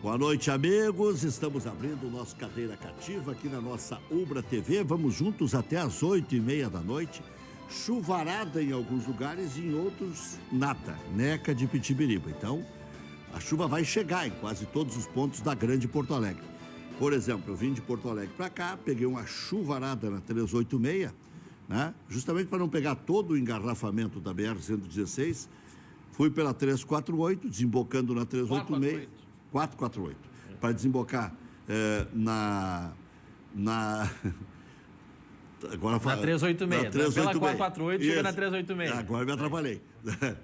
Boa noite, amigos. Estamos abrindo o nosso Cadeira Cativa aqui na nossa Ubra TV. Vamos juntos até às 8h30 da noite. Chuvarada em alguns lugares e em outros nada. Neca de Pitibiriba. Então, a chuva vai chegar em quase todos os pontos da Grande Porto Alegre. Por exemplo, eu vim de Porto Alegre para cá, peguei uma chuvarada na 386, né? Justamente para não pegar todo o engarrafamento da BR-116. Fui pela 348, desembocando na 386. 448, para desembocar agora na 386, na 386. Pela 448 chega na 386. Agora me atrapalhei.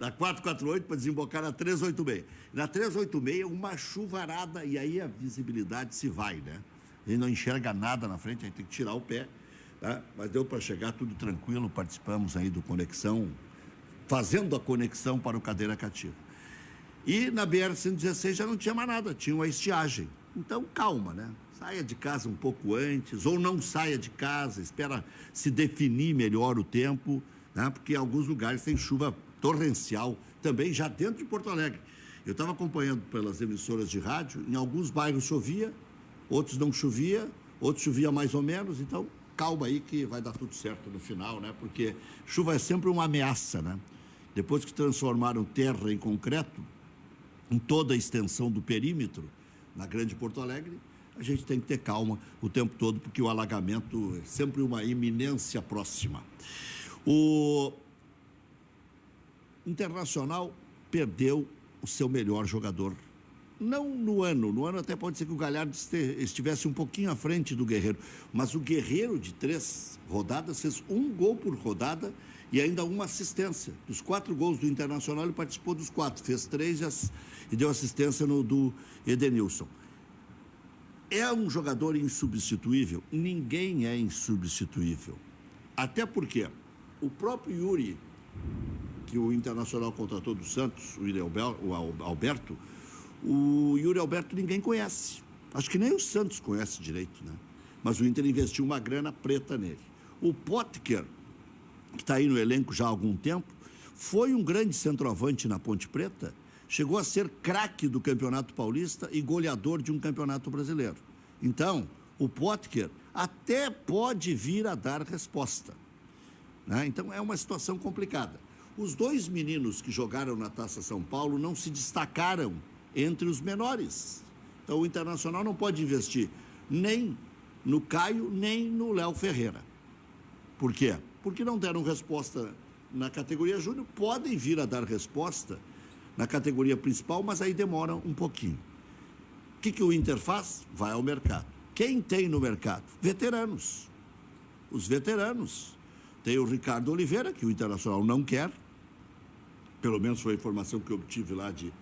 Na 448 para desembocar na 386. Na 386, uma chuvarada e aí a visibilidade se vai, né? A gente não enxerga nada na frente, a gente tem que tirar o pé, tá? Mas deu para chegar tudo tranquilo, participamos aí do Conexão, fazendo a conexão para o Cadeira Cativa. E na BR-116 já não tinha mais nada, tinha uma estiagem. Então, calma, né? Saia de casa um pouco antes, ou não saia de casa, espera se definir melhor o tempo, né? Porque em alguns lugares tem chuva torrencial, também já dentro de Porto Alegre. Eu estava acompanhando pelas emissoras de rádio, em alguns bairros chovia, outros não chovia, outros chovia mais ou menos, então calma aí que vai dar tudo certo no final, né? Porque chuva é sempre uma ameaça, né? Depois que transformaram terra em concreto, em toda a extensão do perímetro, na Grande Porto Alegre, a gente tem que ter calma o tempo todo, porque o alagamento é sempre uma iminência próxima. O Internacional perdeu o seu melhor jogador. Não no ano até pode ser que o Galhardo estivesse um pouquinho à frente do Guerreiro, mas o Guerreiro de 3 rodadas fez 1 gol por rodada e ainda uma assistência. Dos 4 gols do Internacional, ele participou dos 4, fez 3 e deu assistência no do Edenilson. É um jogador insubstituível? Ninguém é insubstituível. Até porque o próprio Yuri, que o Internacional contratou do Santos, o Alberto, o Yuri Alberto ninguém conhece. Acho que nem o Santos conhece direito, né? Mas o Inter investiu uma grana preta nele. O Potker, que está aí no elenco já há algum tempo, foi um grande centroavante na Ponte Preta, chegou a ser craque do Campeonato Paulista e goleador de um Campeonato Brasileiro. Então, o Potker até pode vir a dar resposta, né? Então, é uma situação complicada. Os 2 meninos que jogaram na Taça São Paulo não se destacaram entre os menores. Então, o Internacional não pode investir nem no Caio, nem no Léo Ferreira. Por quê? Porque não deram resposta na categoria júnior, podem vir a dar resposta na categoria principal, mas aí demora um pouquinho. O que o Inter faz? Vai ao mercado. Quem tem no mercado? Veteranos. Os veteranos. Tem o Ricardo Oliveira, que o Internacional não quer, pelo menos foi a informação que eu obtive lá de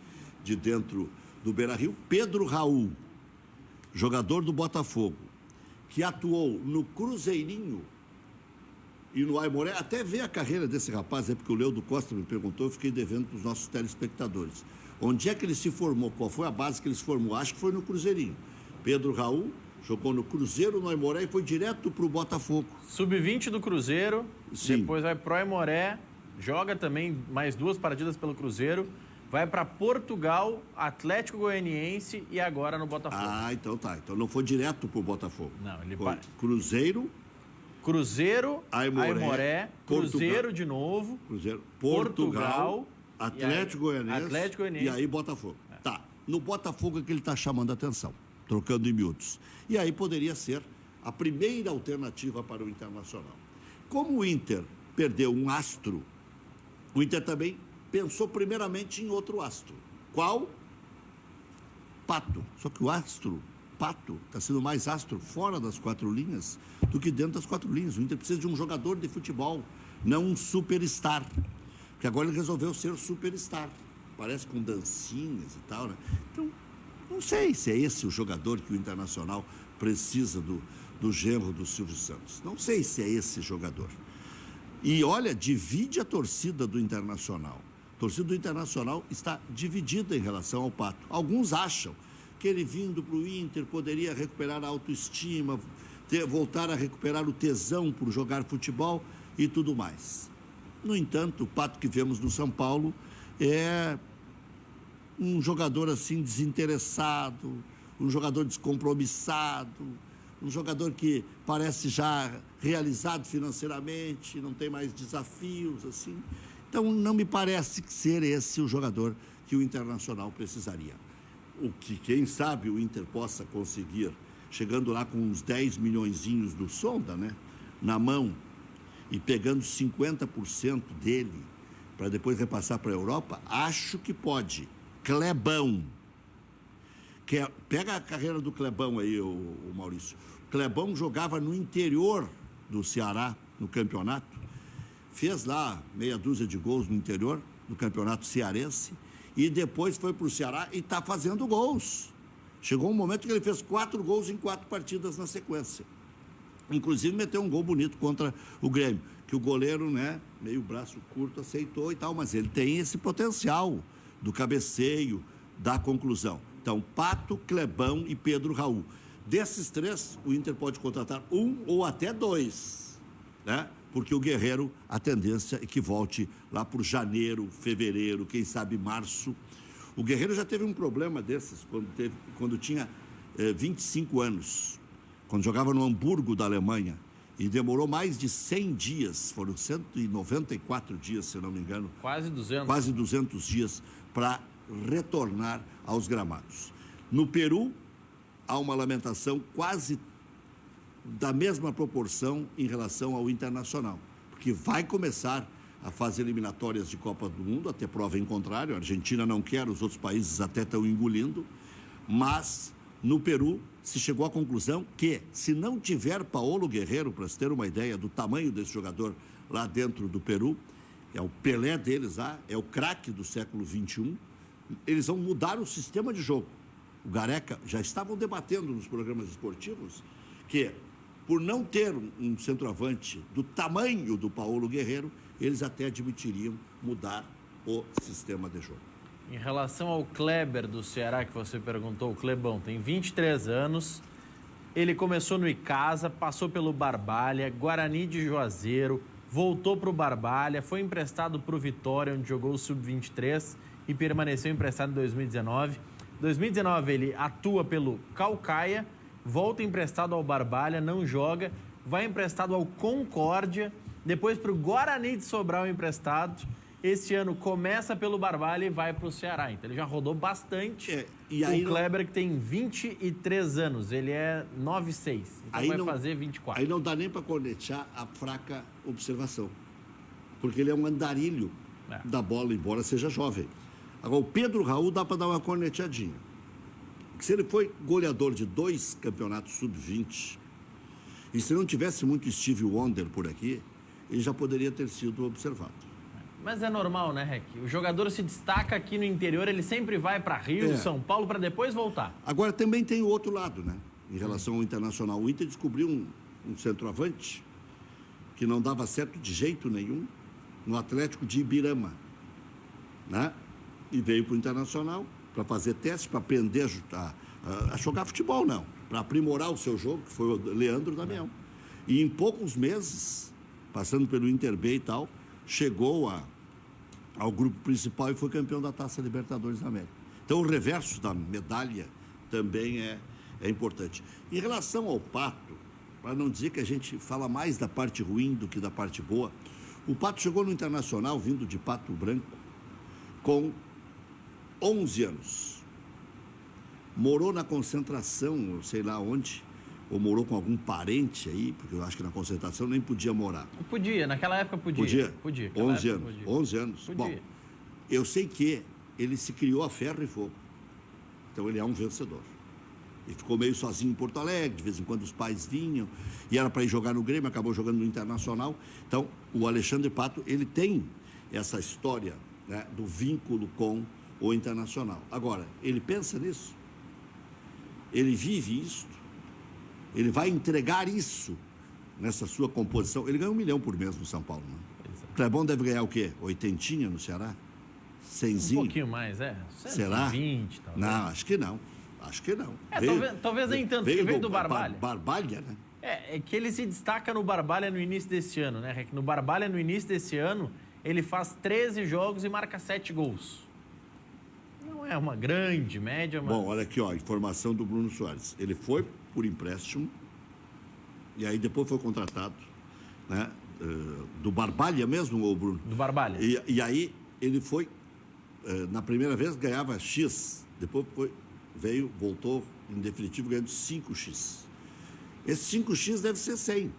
dentro do Beira-Rio. Pedro Raul, jogador do Botafogo, que atuou no Cruzeirinho e no Aimoré, até ver a carreira desse rapaz, é porque o Leudo Costa me perguntou, eu fiquei devendo para os nossos telespectadores. Onde é que ele se formou? Qual foi a base que ele se formou? Acho que foi no Cruzeirinho. Pedro Raul jogou no Cruzeiro, no Aimoré e foi direto para o Botafogo. Sub-20 do Cruzeiro, sim. Depois vai pro Aimoré, joga também mais 2 partidas pelo Cruzeiro, vai para Portugal, Atlético Goianiense e agora no Botafogo. Ah, então tá. Então não foi direto pro Botafogo. Não, ele foi Cruzeiro, Aimoré, Cruzeiro de novo, Portugal, Atlético Goianiense e aí Botafogo. É. Tá. No Botafogo é que ele está chamando a atenção, trocando em miúdos. E aí poderia ser a primeira alternativa para o Internacional. Como o Inter perdeu um astro, o Inter também pensou primeiramente em outro astro. Qual? Pato. Só que o astro, Pato, está sendo mais astro fora das 4 linhas do que dentro das 4 linhas. O Inter precisa de um jogador de futebol, não um superstar. Porque agora ele resolveu ser superstar. Parece com dancinhas e tal, né? Então, não sei se é esse o jogador que o Internacional precisa do genro do Silvio Santos. Não sei se é esse jogador. E olha, divide a torcida do Internacional. A torcida do Internacional está dividida em relação ao Pato. Alguns acham que ele vindo para o Inter poderia recuperar a autoestima, voltar a recuperar o tesão por jogar futebol e tudo mais. No entanto, o Pato que vemos no São Paulo é um jogador assim desinteressado, um jogador descompromissado, um jogador que parece já realizado financeiramente, não tem mais desafios, assim. Então, não me parece ser esse o jogador que o Internacional precisaria. O que, quem sabe, o Inter possa conseguir, chegando lá com uns 10 milhõezinhos do Sonda, né, na mão, e pegando 50% dele, para depois repassar para a Europa, acho que pode. Clebão. Pega a carreira do Clebão aí, o Maurício. O Clebão jogava no interior do Ceará, no campeonato. Fez lá meia dúzia de gols no interior do campeonato cearense. E depois foi para o Ceará e está fazendo gols. Chegou um momento que ele fez 4 gols em 4 partidas na sequência. Inclusive meteu um gol bonito contra o Grêmio. Que o goleiro, né, meio braço curto, aceitou e tal. Mas ele tem esse potencial do cabeceio, da conclusão. Então, Pato, Clebão e Pedro Raul. Desses 3, o Inter pode contratar 1 ou até 2, né? Porque o Guerreiro, a tendência é que volte lá por janeiro, fevereiro, quem sabe março. O Guerreiro já teve um problema desses quando tinha 25 anos, quando jogava no Hamburgo da Alemanha, e demorou mais de 100 dias, foram 194 dias, se eu não me engano. Quase 200. Quase 200 dias para retornar aos gramados. No Peru, há uma lamentação quase da mesma proporção em relação ao Internacional, porque vai começar a fase eliminatórias de Copa do Mundo, até prova em contrário, a Argentina não quer, os outros países até estão engolindo, mas no Peru se chegou à conclusão que, se não tiver Paolo Guerreiro, para se ter uma ideia do tamanho desse jogador lá dentro do Peru, é o Pelé deles lá, é o craque do século XXI, eles vão mudar o sistema de jogo. O Gareca já estavam debatendo nos programas esportivos que, por não ter um centroavante do tamanho do Paolo Guerreiro, eles até admitiriam mudar o sistema de jogo. Em relação ao Kleber do Ceará, que você perguntou, o Clebão tem 23 anos, ele começou no Icasa, passou pelo Barbalha, Guarani de Juazeiro, voltou para o Barbalha, foi emprestado para o Vitória, onde jogou o Sub-23 e permaneceu emprestado em 2019. Em 2019 ele atua pelo Caucaia, volta emprestado ao Barbalha, não joga, vai emprestado ao Concórdia, depois para o Guarani de Sobral emprestado. Esse ano começa pelo Barbalha e vai para o Ceará. Então ele já rodou bastante. E aí o Kleber, que tem 23 anos, ele é 9'6", então aí vai não, fazer 24. Aí não dá nem para cornetear a fraca observação, porque ele é um andarilho da bola, embora seja jovem. Agora, o Pedro Raul dá para dar uma corneteadinha. Se ele foi goleador de 2 campeonatos sub-20, e se não tivesse muito Steve Wonder por aqui, ele já poderia ter sido observado. Mas é normal, né, Rec? O jogador se destaca aqui no interior, ele sempre vai para Rio, São Paulo, para depois voltar. Agora, também tem o outro lado, né? Em relação ao Internacional. O Inter descobriu um centroavante que não dava certo de jeito nenhum no Atlético de Ibirama, né? E veio para o Internacional para fazer teste, para aprender a jogar futebol, não. Para aprimorar o seu jogo, que foi o Leandro Damião. E em poucos meses, passando pelo Inter B e tal, chegou ao grupo principal e foi campeão da Taça Libertadores da América. Então, o reverso da medalha também é importante. Em relação ao Pato, para não dizer que a gente fala mais da parte ruim do que da parte boa, o Pato chegou no Internacional, vindo de Pato Branco, com 11 anos. Morou na concentração, sei lá onde, ou morou com algum parente aí, porque eu acho que na concentração nem podia morar. Podia, naquela época podia. Podia? 11 anos. Podia. 11 anos. Podia. Bom, eu sei que ele se criou a ferro e fogo. Então ele é um vencedor. Ele ficou meio sozinho em Porto Alegre, de vez em quando os pais vinham, e era para ir jogar no Grêmio, acabou jogando no Internacional. Então, o Alexandre Pato, ele tem essa história, né, do vínculo com o Internacional. Agora, ele pensa nisso? Ele vive isso? Ele vai entregar isso nessa sua composição? Ele ganha 1 milhão por mês no São Paulo, né? O Clebão deve ganhar o quê? 80 no Ceará? 100zinho? Um pouquinho mais, Será? 120, talvez. Não, acho que não. Acho que não. Talvez nem tanto, porque veio do Barbalha. Barbalha, né? É que ele se destaca no Barbalha no início desse ano, né, Rec? No Barbalha, no início desse ano, ele faz 13 jogos e marca 7 gols. Não é uma grande média, mas... Bom, olha aqui, ó, a informação do Bruno Soares. Ele foi por empréstimo e aí depois foi contratado, né? Do Barbalha mesmo, ô Bruno? Do Barbalha. E aí ele foi, na primeira vez ganhava X, depois voltou em definitivo ganhando 5X. Esse 5X deve ser 100.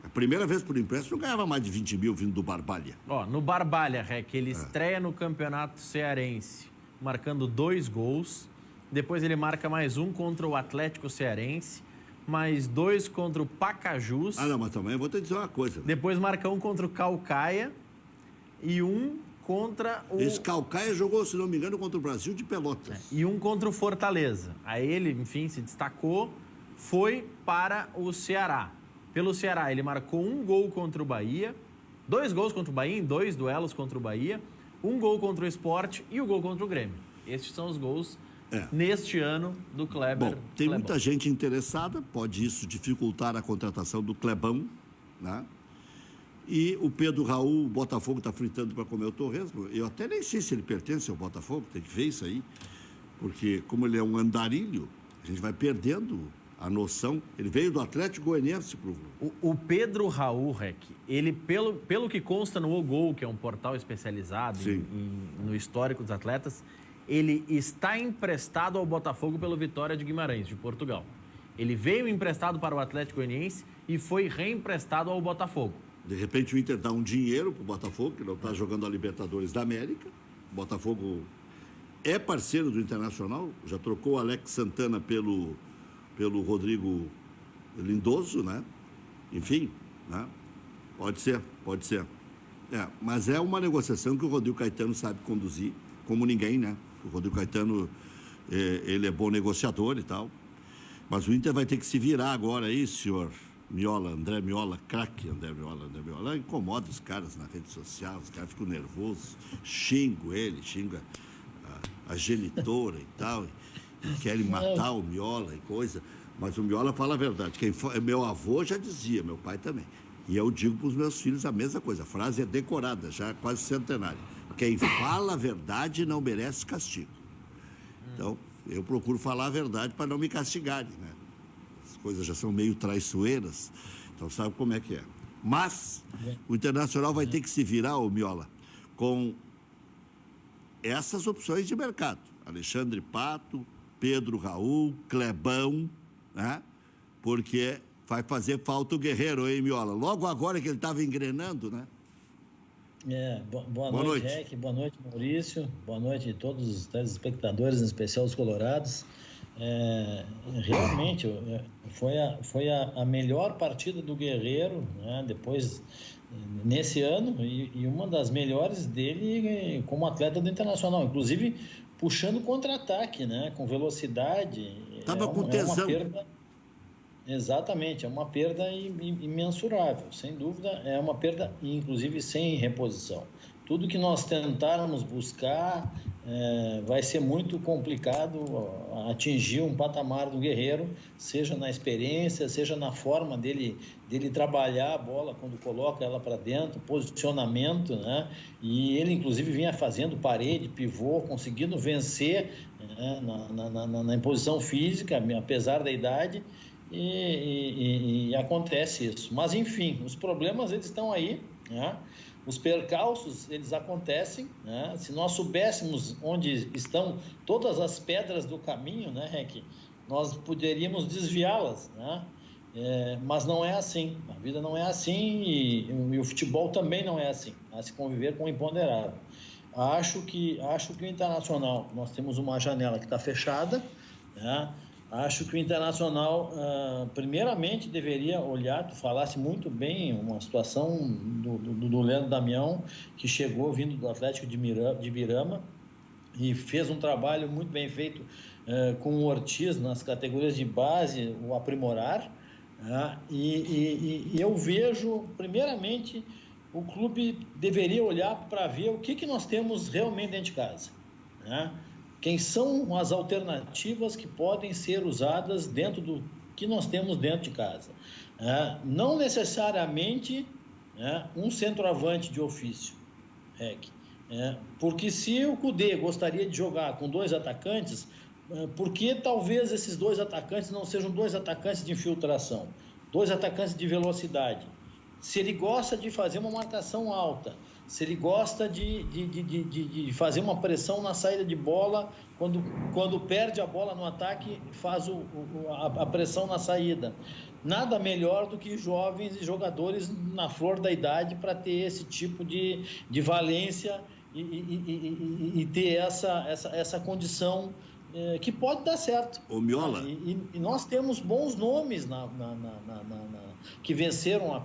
A primeira vez por empréstimo ganhava mais de 20 mil vindo do Barbalha. Ó, no Barbalha, Rec, ele estreia no Campeonato Cearense marcando 2 gols. Depois ele marca mais um contra o Atlético Cearense, mais 2 contra o Pacajus. Ah, não, mas também eu vou te dizer uma coisa. Depois marca um contra o Caucaia e um contra o... Esse Caucaia jogou, se não me engano, contra o Brasil de Pelotas. E um contra o Fortaleza. Aí ele, enfim, se destacou, foi para o Ceará. Pelo Ceará, ele marcou 1 gol contra o Bahia, 2 gols contra o Bahia, em 2 duelos contra o Bahia, 1 gol contra o Sport e o gol contra o Grêmio. Estes são os gols neste ano do Kleber. Bom, tem muita gente interessada, pode isso dificultar a contratação do Clebão, né? E o Pedro Raul, o Botafogo está fritando para comer o torresmo. Eu até nem sei se ele pertence ao Botafogo, tem que ver isso aí. Porque como ele é um andarilho, a gente vai perdendo a noção. Ele veio do Atlético Goianiense pro... O Pedro Raul, Rec, ele, pelo que consta no O Gol, que é um portal especializado no histórico dos atletas, ele está emprestado ao Botafogo pelo Vitória de Guimarães, de Portugal. Ele veio emprestado para o Atlético Goianiense e foi reemprestado ao Botafogo. De repente o Inter dá um dinheiro para o Botafogo, que não está jogando a Libertadores da América. O Botafogo é parceiro do Internacional, já trocou o Alex Santana pelo Rodrigo Lindoso, né? Enfim, né? Pode ser. Mas é uma negociação que o Rodrigo Caetano sabe conduzir, como ninguém, né? O Rodrigo Caetano, ele é bom negociador e tal. Mas o Inter vai ter que se virar agora aí, senhor Miola, André Miola, craque André Miola, incomoda os caras na rede social, os caras ficam nervosos, xingo a genitora e tal, e querem matar o Miola e coisa, mas o Miola fala a verdade. Meu avô já dizia, meu pai também, e eu digo para os meus filhos a mesma coisa, a frase é decorada, já quase centenária. Quem fala a verdade não merece castigo. Então, eu procuro falar a verdade para não me castigarem, né? As coisas já são meio traiçoeiras, então sabe como é que é. Mas o Internacional vai ter que se virar, ô Miola, com essas opções de mercado. Alexandre Pato, Pedro Raul, Clebão, né? Porque vai fazer falta o Guerreiro, hein, Miola? Logo agora que ele estava engrenando, né? Boa noite, Rec, boa noite, Maurício, boa noite a todos os telespectadores, em especial os colorados. Realmente foi a melhor partida do Guerreiro, né, depois nesse ano, e uma das melhores dele como atleta do Internacional, inclusive puxando contra-ataque, né, com velocidade. Estava com tesão. Exatamente, é uma perda imensurável, sem dúvida, é uma perda, inclusive, sem reposição. Tudo que nós tentarmos buscar vai ser muito complicado atingir um patamar do Guerreiro, seja na experiência, seja na forma dele trabalhar a bola quando coloca ela para dentro, posicionamento, né? E ele, inclusive, vinha fazendo parede, pivô, conseguindo vencer, né, na imposição física, apesar da idade. E acontece isso. Mas, enfim, os problemas, eles estão aí, né? Os percalços, eles acontecem, né? Se nós soubéssemos onde estão todas as pedras do caminho, né, Rec, nós poderíamos desviá-las, né? Mas não é assim. A vida não é assim e o futebol também não é assim. Há se conviver com o imponderável. Acho que o Internacional, nós temos uma janela que está fechada, né? Acho que o Internacional, primeiramente, deveria olhar, tu falasse muito bem, uma situação do Leandro Damião, que chegou vindo do Atlético de Birama e fez um trabalho muito bem feito com o Ortiz nas categorias de base, o aprimorar. E eu vejo, primeiramente, o clube deveria olhar para ver o que nós temos realmente dentro de casa, né? Quem são as alternativas que podem ser usadas dentro do que nós temos dentro de casa. Não necessariamente um centroavante de ofício, Porque se o Kudê gostaria de jogar com 2 atacantes, por que talvez esses 2 atacantes não sejam 2 atacantes de infiltração, 2 atacantes de velocidade? Se ele gosta de fazer uma marcação alta, se ele gosta de fazer uma pressão na saída de bola, quando perde a bola no ataque, faz a pressão na saída. Nada melhor do que jovens e jogadores na flor da idade para ter esse tipo de valência e ter essa condição que pode dar certo. Ô, Miola. E nós temos bons nomes que venceram a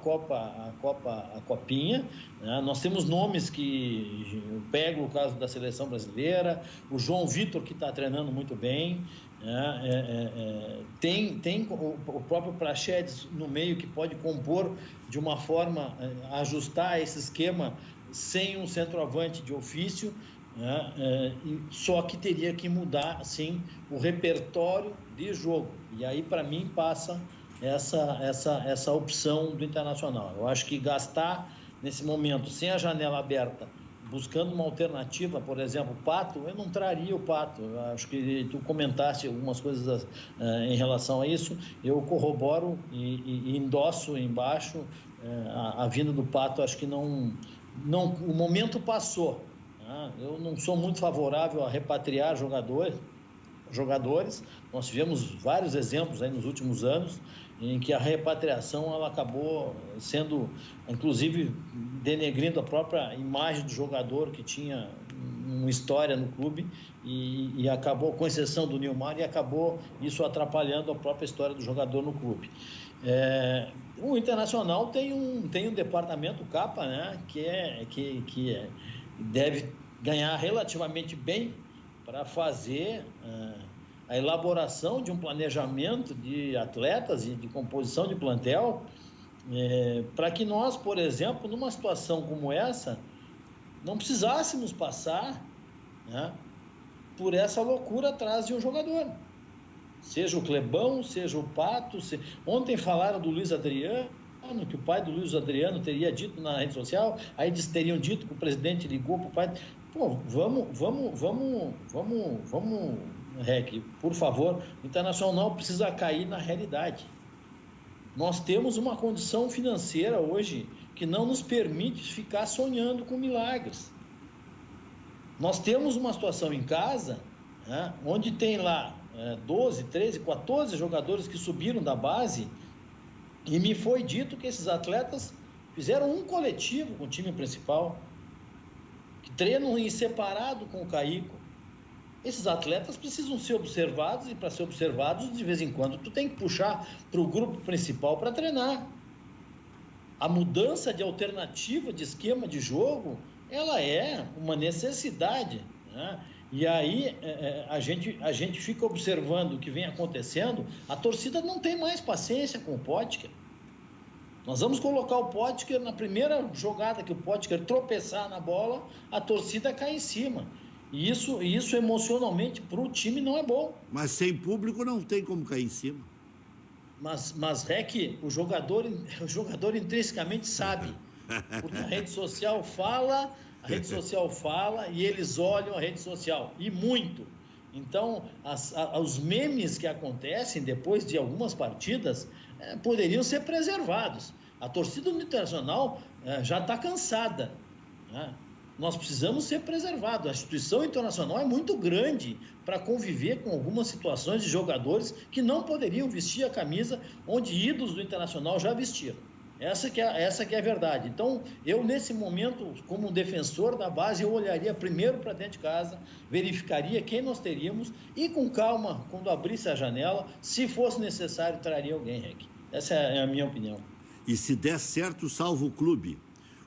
Copinha, né? Nós temos nomes que eu pego o caso da seleção brasileira, o João Vitor, que está treinando muito bem, né? Tem o próprio Praxedes no meio, que pode compor de uma forma, ajustar esse esquema sem um centroavante de ofício, né? Só que teria que mudar, sim, o repertório de jogo. E aí, para mim, passa essa opção do Internacional. Eu acho que gastar, nesse momento, sem a janela aberta, buscando uma alternativa, por exemplo, o Pato, eu não traria o Pato. Eu acho que tu comentaste algumas coisas em relação a isso. Eu corroboro e endosso embaixo a vinda do Pato. Acho que não, o momento passou. Eu não sou muito favorável a repatriar jogadores. Nós tivemos vários exemplos aí nos últimos anos em que a repatriação ela acabou sendo, inclusive, denegrindo a própria imagem do jogador, que tinha uma história no clube, e acabou, com exceção do Nilmar, e acabou isso atrapalhando a própria história do jogador no clube. O Internacional tem um departamento capa, né, que deve ganhar relativamente bem para fazer a elaboração de um planejamento de atletas e de composição de plantel, para que nós, por exemplo, numa situação como essa, não precisássemos passar, né, por essa loucura atrás de um jogador. Seja o Clebão, seja o Pato. Ontem falaram do Luiz Adriano, que o pai do Luiz Adriano teria dito na rede social, aí eles teriam dito que o presidente ligou para o pai. Pô, vamos, Rec, por favor, o Internacional precisa cair na realidade. Nós temos uma condição financeira hoje que não nos permite ficar sonhando com milagres. Nós temos uma situação em casa, né, onde tem lá 12, 13, 14 jogadores que subiram da base, e me foi dito que esses atletas fizeram um coletivo com o time principal, que treinam em separado com o Caico. Esses atletas precisam ser observados, e para ser observados, de vez em quando, tu tem que puxar para o grupo principal para treinar. A mudança de alternativa de esquema de jogo, ela é uma necessidade, né? E aí a gente fica observando o que vem acontecendo. A torcida não tem mais paciência com o Potker. Nós vamos colocar o Potker na primeira jogada que o Potker tropeçar na bola, a torcida cai em cima. E isso emocionalmente para o time não é bom. Mas sem público não tem como cair em cima. Mas Rec, o jogador intrinsecamente sabe. Porque a rede social fala e eles olham a rede social, e muito. Então, os memes que acontecem depois de algumas partidas poderiam ser preservados. A torcida do Internacional já está cansada, né? Nós precisamos ser preservados. A instituição internacional é muito grande para conviver com algumas situações de jogadores que não poderiam vestir a camisa onde ídolos do Internacional já vestiram. Essa que é a verdade. Então, eu, nesse momento, como defensor da base, eu olharia primeiro para dentro de casa, verificaria quem nós teríamos e, com calma, quando abrisse a janela, se fosse necessário, traria alguém, Rec. Essa é a minha opinião. E se der certo, salva o clube.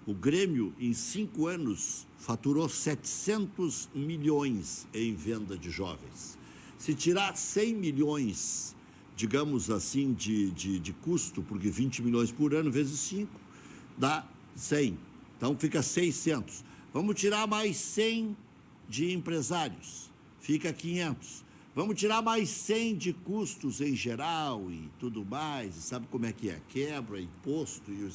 O Grêmio, em 5 anos, faturou 700 milhões em venda de jovens. Se tirar 100 milhões, digamos assim, de custo, porque 20 milhões por ano vezes 5, dá 100. Então, fica 600. Vamos tirar mais 100 de empresários, fica 500. Vamos tirar mais 100 de custos em geral e tudo mais. E sabe como é que é? Quebra, imposto, e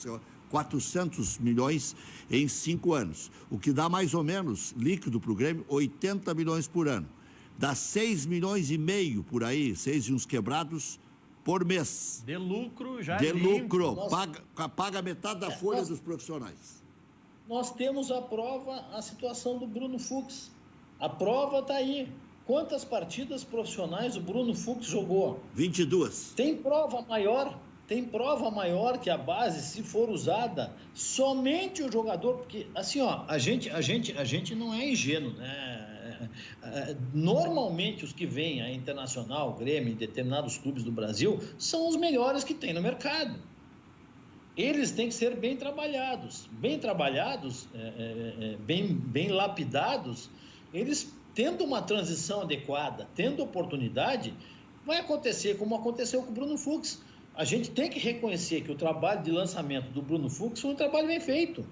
400 milhões em 5 anos, o que dá mais ou menos, líquido para o Grêmio, 80 milhões por ano. Dá 6 milhões e meio por aí, 6 e uns quebrados, por mês. De lucro já De limpo. lucro, paga metade da folha dos profissionais. Nós temos a prova, a situação do Bruno Fux. A prova está aí. Quantas partidas profissionais o Bruno Fux jogou? 22. Tem prova maior que a base, se for usada, somente o jogador, porque assim, ó, a gente não é ingênuo, né? Normalmente os que vêm a Internacional, Grêmio, em determinados clubes do Brasil, são os melhores que tem no mercado. Eles têm que ser bem trabalhados, bem lapidados. Eles, tendo uma transição adequada, tendo oportunidade, vai acontecer como aconteceu com o Bruno Fux. A gente tem que reconhecer que o trabalho de lançamento do Bruno Fux foi um trabalho bem feito.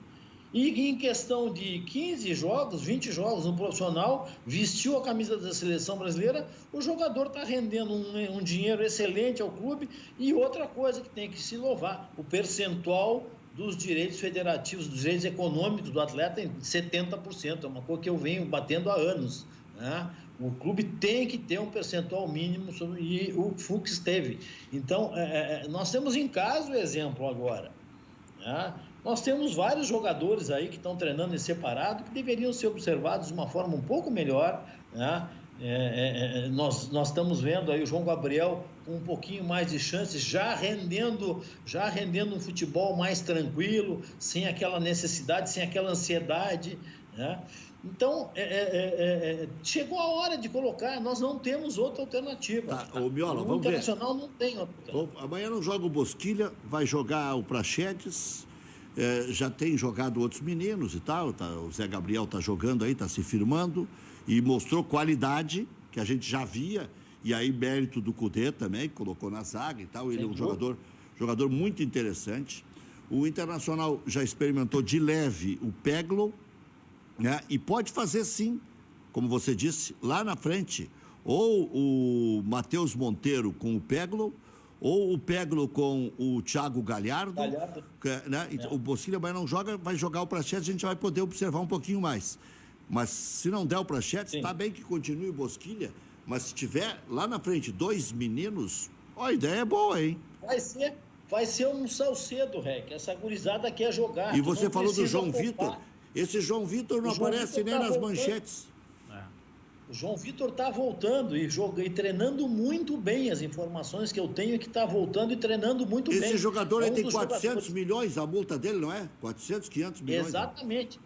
E em questão de 15 jogos, 20 jogos no profissional, vestiu a camisa da seleção brasileira, o jogador está rendendo um dinheiro excelente ao clube. E outra coisa que tem que se louvar, o percentual dos direitos federativos, dos direitos econômicos do atleta em 70%, é uma coisa que eu venho batendo há anos, né? O clube tem que ter um percentual mínimo e o Fux teve. Então, nós temos em casa o exemplo agora, né? Nós temos vários jogadores aí que estão treinando em separado, que deveriam ser observados de uma forma um pouco melhor, né? Nós estamos vendo aí o João Gabriel com um pouquinho mais de chances, já rendendo um futebol mais tranquilo, sem aquela necessidade, sem aquela ansiedade, né? Então, chegou a hora de colocar, nós não temos outra alternativa. Tá, ô Miola, vamos ver. O Internacional não tem outra alternativa. Amanhã não joga o Bosquilha, vai jogar o Praxedes, já tem jogado outros meninos e tal, o Zé Gabriel está jogando aí, está se firmando, e mostrou qualidade, que a gente já via, e aí mérito do Cudê também, que colocou na zaga e tal, ele é um jogador muito interessante. O Internacional já experimentou de leve o Peglo, né? E pode fazer sim, como você disse, lá na frente, ou o Matheus Monteiro com o Peglo, ou o Peglo com o Thiago Galhardo. Né? O Bosquilha amanhã não joga, vai jogar o Praxedes, a gente vai poder observar um pouquinho mais. Mas se não der o Praxedes, está bem que continue o Bosquilha, mas se tiver lá na frente 2 meninos, a ideia é boa, hein? Vai ser um Salcedo, Rec. Essa gurizada quer jogar. E você falou do João Vitor. Esse João Vitor não aparece nem nas manchetes. O João Vitor está voltando e treinando muito bem. As informações que eu tenho é que está voltando e treinando muito bem. Esse jogador aí tem 400 milhões, a multa dele, não é? 400, 500 milhões. Exatamente.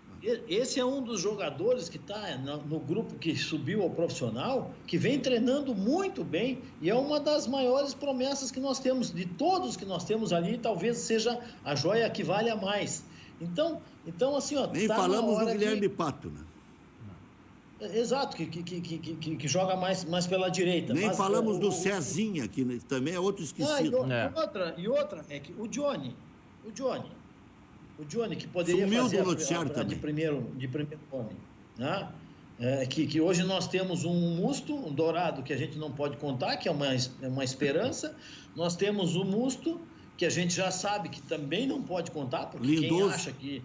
Esse é um dos jogadores que está no grupo que subiu ao profissional, que vem treinando muito bem e é uma das maiores promessas que nós temos, de todos que nós temos ali, talvez seja a joia que vale a mais. Então assim, ó... Nem falamos do Guilherme Pato, né? Exato, que joga mais pela direita. Nem falamos do Cezinha, que também é outro esquecido. E outra é que o Johnny, que poderia sumiu fazer do noticiário de primeiro nome, né? Que hoje nós temos um Musto, um Dourado, que a gente não pode contar, que é uma esperança. Nós temos o Musto, que a gente já sabe que também não pode contar, porque Lindoso. Quem acha que...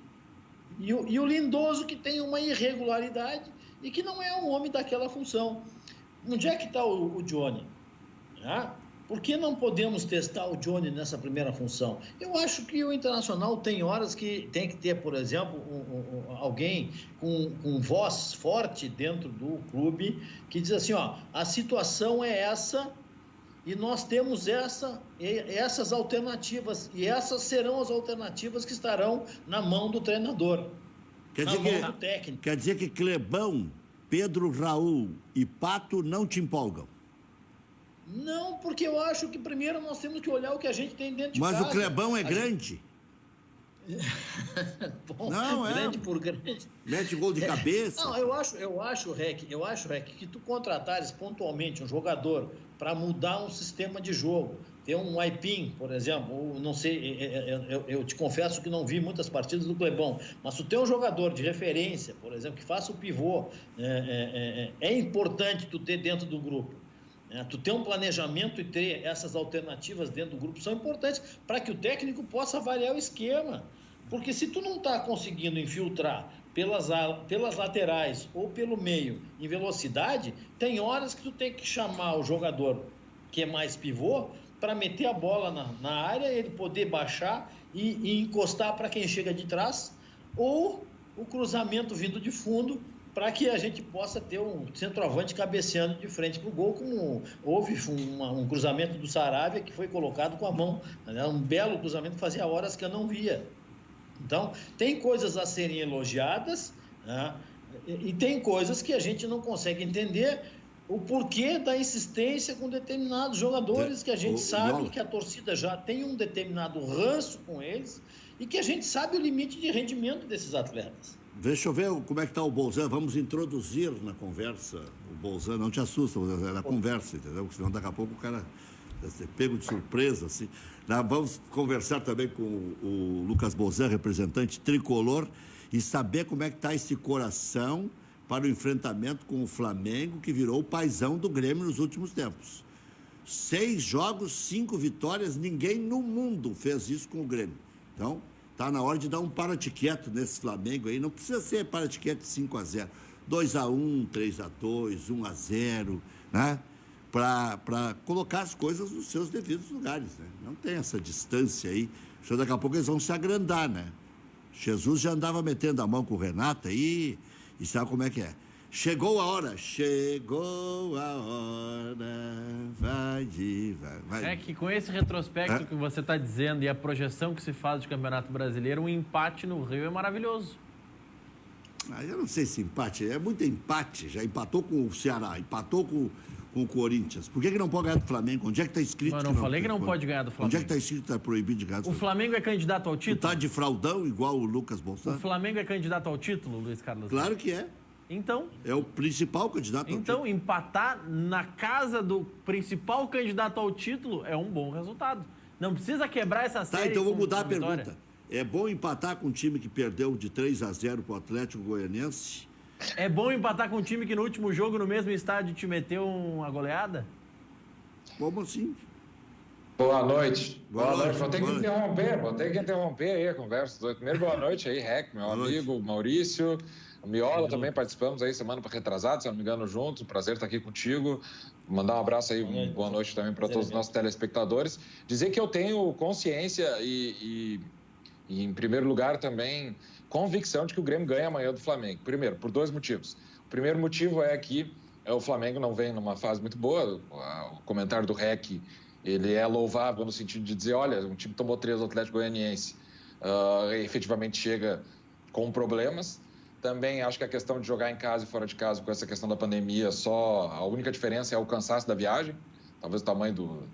E o Lindoso, que tem uma irregularidade e que não é um homem daquela função. Onde é que está o Johnny? Por que não podemos testar o Johnny nessa primeira função? Eu acho que o Internacional tem horas que tem que ter, por exemplo, alguém com voz forte dentro do clube que diz assim, ó, a situação é essa e nós temos essas alternativas e essas serão as alternativas que estarão na mão do treinador. Quer dizer que Clebão, Pedro Raul e Pato não te empolgam? Não, porque eu acho que primeiro nós temos que olhar o que a gente tem dentro de casa. Mas o Clebão é grande. Bom, não, grande por grande. Mete gol de cabeça. Não, eu acho, Rec, que tu contratares pontualmente um jogador para mudar um sistema de jogo, ter um Aipim, por exemplo, ou não sei, eu te confesso que não vi muitas partidas do Clebão, mas tu ter um jogador de referência, por exemplo, que faça o pivô, é importante tu ter dentro do grupo. Tu ter um planejamento e ter essas alternativas dentro do grupo são importantes para que o técnico possa variar o esquema. Porque se tu não está conseguindo infiltrar pelas laterais ou pelo meio em velocidade, tem horas que tu tem que chamar o jogador que é mais pivô para meter a bola na área, ele poder baixar e encostar para quem chega de trás, ou o cruzamento vindo de fundo para que a gente possa ter um centroavante cabeceando de frente para o gol, como houve um cruzamento do Saravia que foi colocado com a mão, né? Um belo cruzamento que fazia horas que eu não via. Então, tem coisas a serem elogiadas, né? E tem coisas que a gente não consegue entender o porquê da insistência com determinados jogadores que a gente sabe que a torcida já tem um determinado ranço com eles e que a gente sabe o limite de rendimento desses atletas. Deixa eu ver como é que está o Bolzan. Vamos introduzir na conversa o Bolzan. Não te assusta, é na conversa, entendeu? Porque senão daqui a pouco o cara vai ser pego de surpresa, assim. Vamos conversar também com o Lucas Bolzan, representante tricolor, e saber como é que está esse coração para o enfrentamento com o Flamengo, que virou o paizão do Grêmio nos últimos tempos. 6 jogos, 5 vitórias, ninguém no mundo fez isso com o Grêmio. Então, tá na hora de dar um para-te-quieto nesse Flamengo aí. Não precisa ser para-te-quieto 5-0. 2-1, 3-2, 1-0, né? Para colocar as coisas nos seus devidos lugares, né? Não tem essa distância aí. Só daqui a pouco eles vão se agrandar, né? Jesus já andava metendo a mão com o Renato aí, e sabe como é que é? Chegou a hora, vai. É que com esse retrospecto que você está dizendo e a projeção que se faz de Campeonato Brasileiro, um empate no Rio é maravilhoso. Eu não sei se empate, é muito empate. Já empatou com o Ceará, empatou com o Corinthians. Por que não pode ganhar do Flamengo? Onde é que está escrito? Eu não falei que não pode ganhar do Flamengo. Onde é que está escrito que está proibido de ganhar do Flamengo? O Flamengo é candidato ao título? Tu tá de fraldão igual o Lucas Bolsonaro? O Flamengo é candidato ao título, Luiz Carlos? Claro que é. Então? É o principal candidato ao título. Então, empatar na casa do principal candidato ao título é um bom resultado. Não precisa quebrar essa série. Tá, então vou mudar a pergunta. É bom empatar com um time que perdeu de 3-0 pro Atlético Goianiense? É bom empatar com um time que no último jogo, no mesmo estádio, te meteu uma goleada? Como assim? Boa noite. Boa noite. Vou ter que interromper aí a conversa. Primeiro, boa noite aí, Rec, meu amigo Maurício. O Miola também participamos aí semana retrasada, se não me engano, juntos. Um prazer estar aqui contigo. Mandar um abraço aí, boa noite também para todos os nossos telespectadores. Dizer que eu tenho consciência e em primeiro lugar, também convicção de que o Grêmio ganha amanhã do Flamengo. Primeiro, por 2 motivos. O primeiro motivo é que o Flamengo não vem numa fase muito boa. O comentário do REC, ele é louvável no sentido de dizer, olha, um time tomou 3 do Atlético Goianiense, efetivamente chega com problemas. Também acho que a questão de jogar em casa e fora de casa com essa questão da pandemia, a única diferença é o cansaço da viagem, talvez o tamanho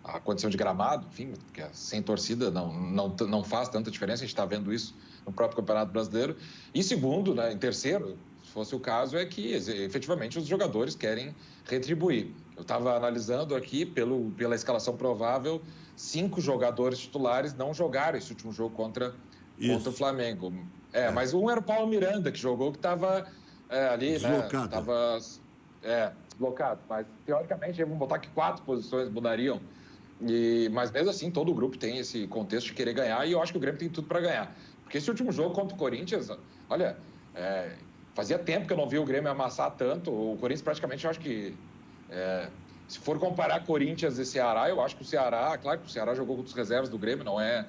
a condição de gramado, enfim, porque sem torcida não faz tanta diferença, a gente está vendo isso no próprio Campeonato Brasileiro. E segundo, né, em terceiro, se fosse o caso, é que efetivamente os jogadores querem retribuir. Eu estava analisando aqui, pela escalação provável, 5 jogadores titulares não jogaram esse último jogo contra o Flamengo. Mas um era o Paulo Miranda, que jogou, que estava ali, deslocado. Né? Estava deslocado. Mas, teoricamente, vamos botar que 4 posições mudariam. Mas, mesmo assim, todo o grupo tem esse contexto de querer ganhar, e eu acho que o Grêmio tem tudo para ganhar. Porque esse último jogo contra o Corinthians, olha, fazia tempo que eu não vi o Grêmio amassar tanto. O Corinthians, praticamente, eu acho que... se for comparar Corinthians e Ceará, eu acho que o Ceará... Claro que o Ceará jogou contra os reservas do Grêmio, não é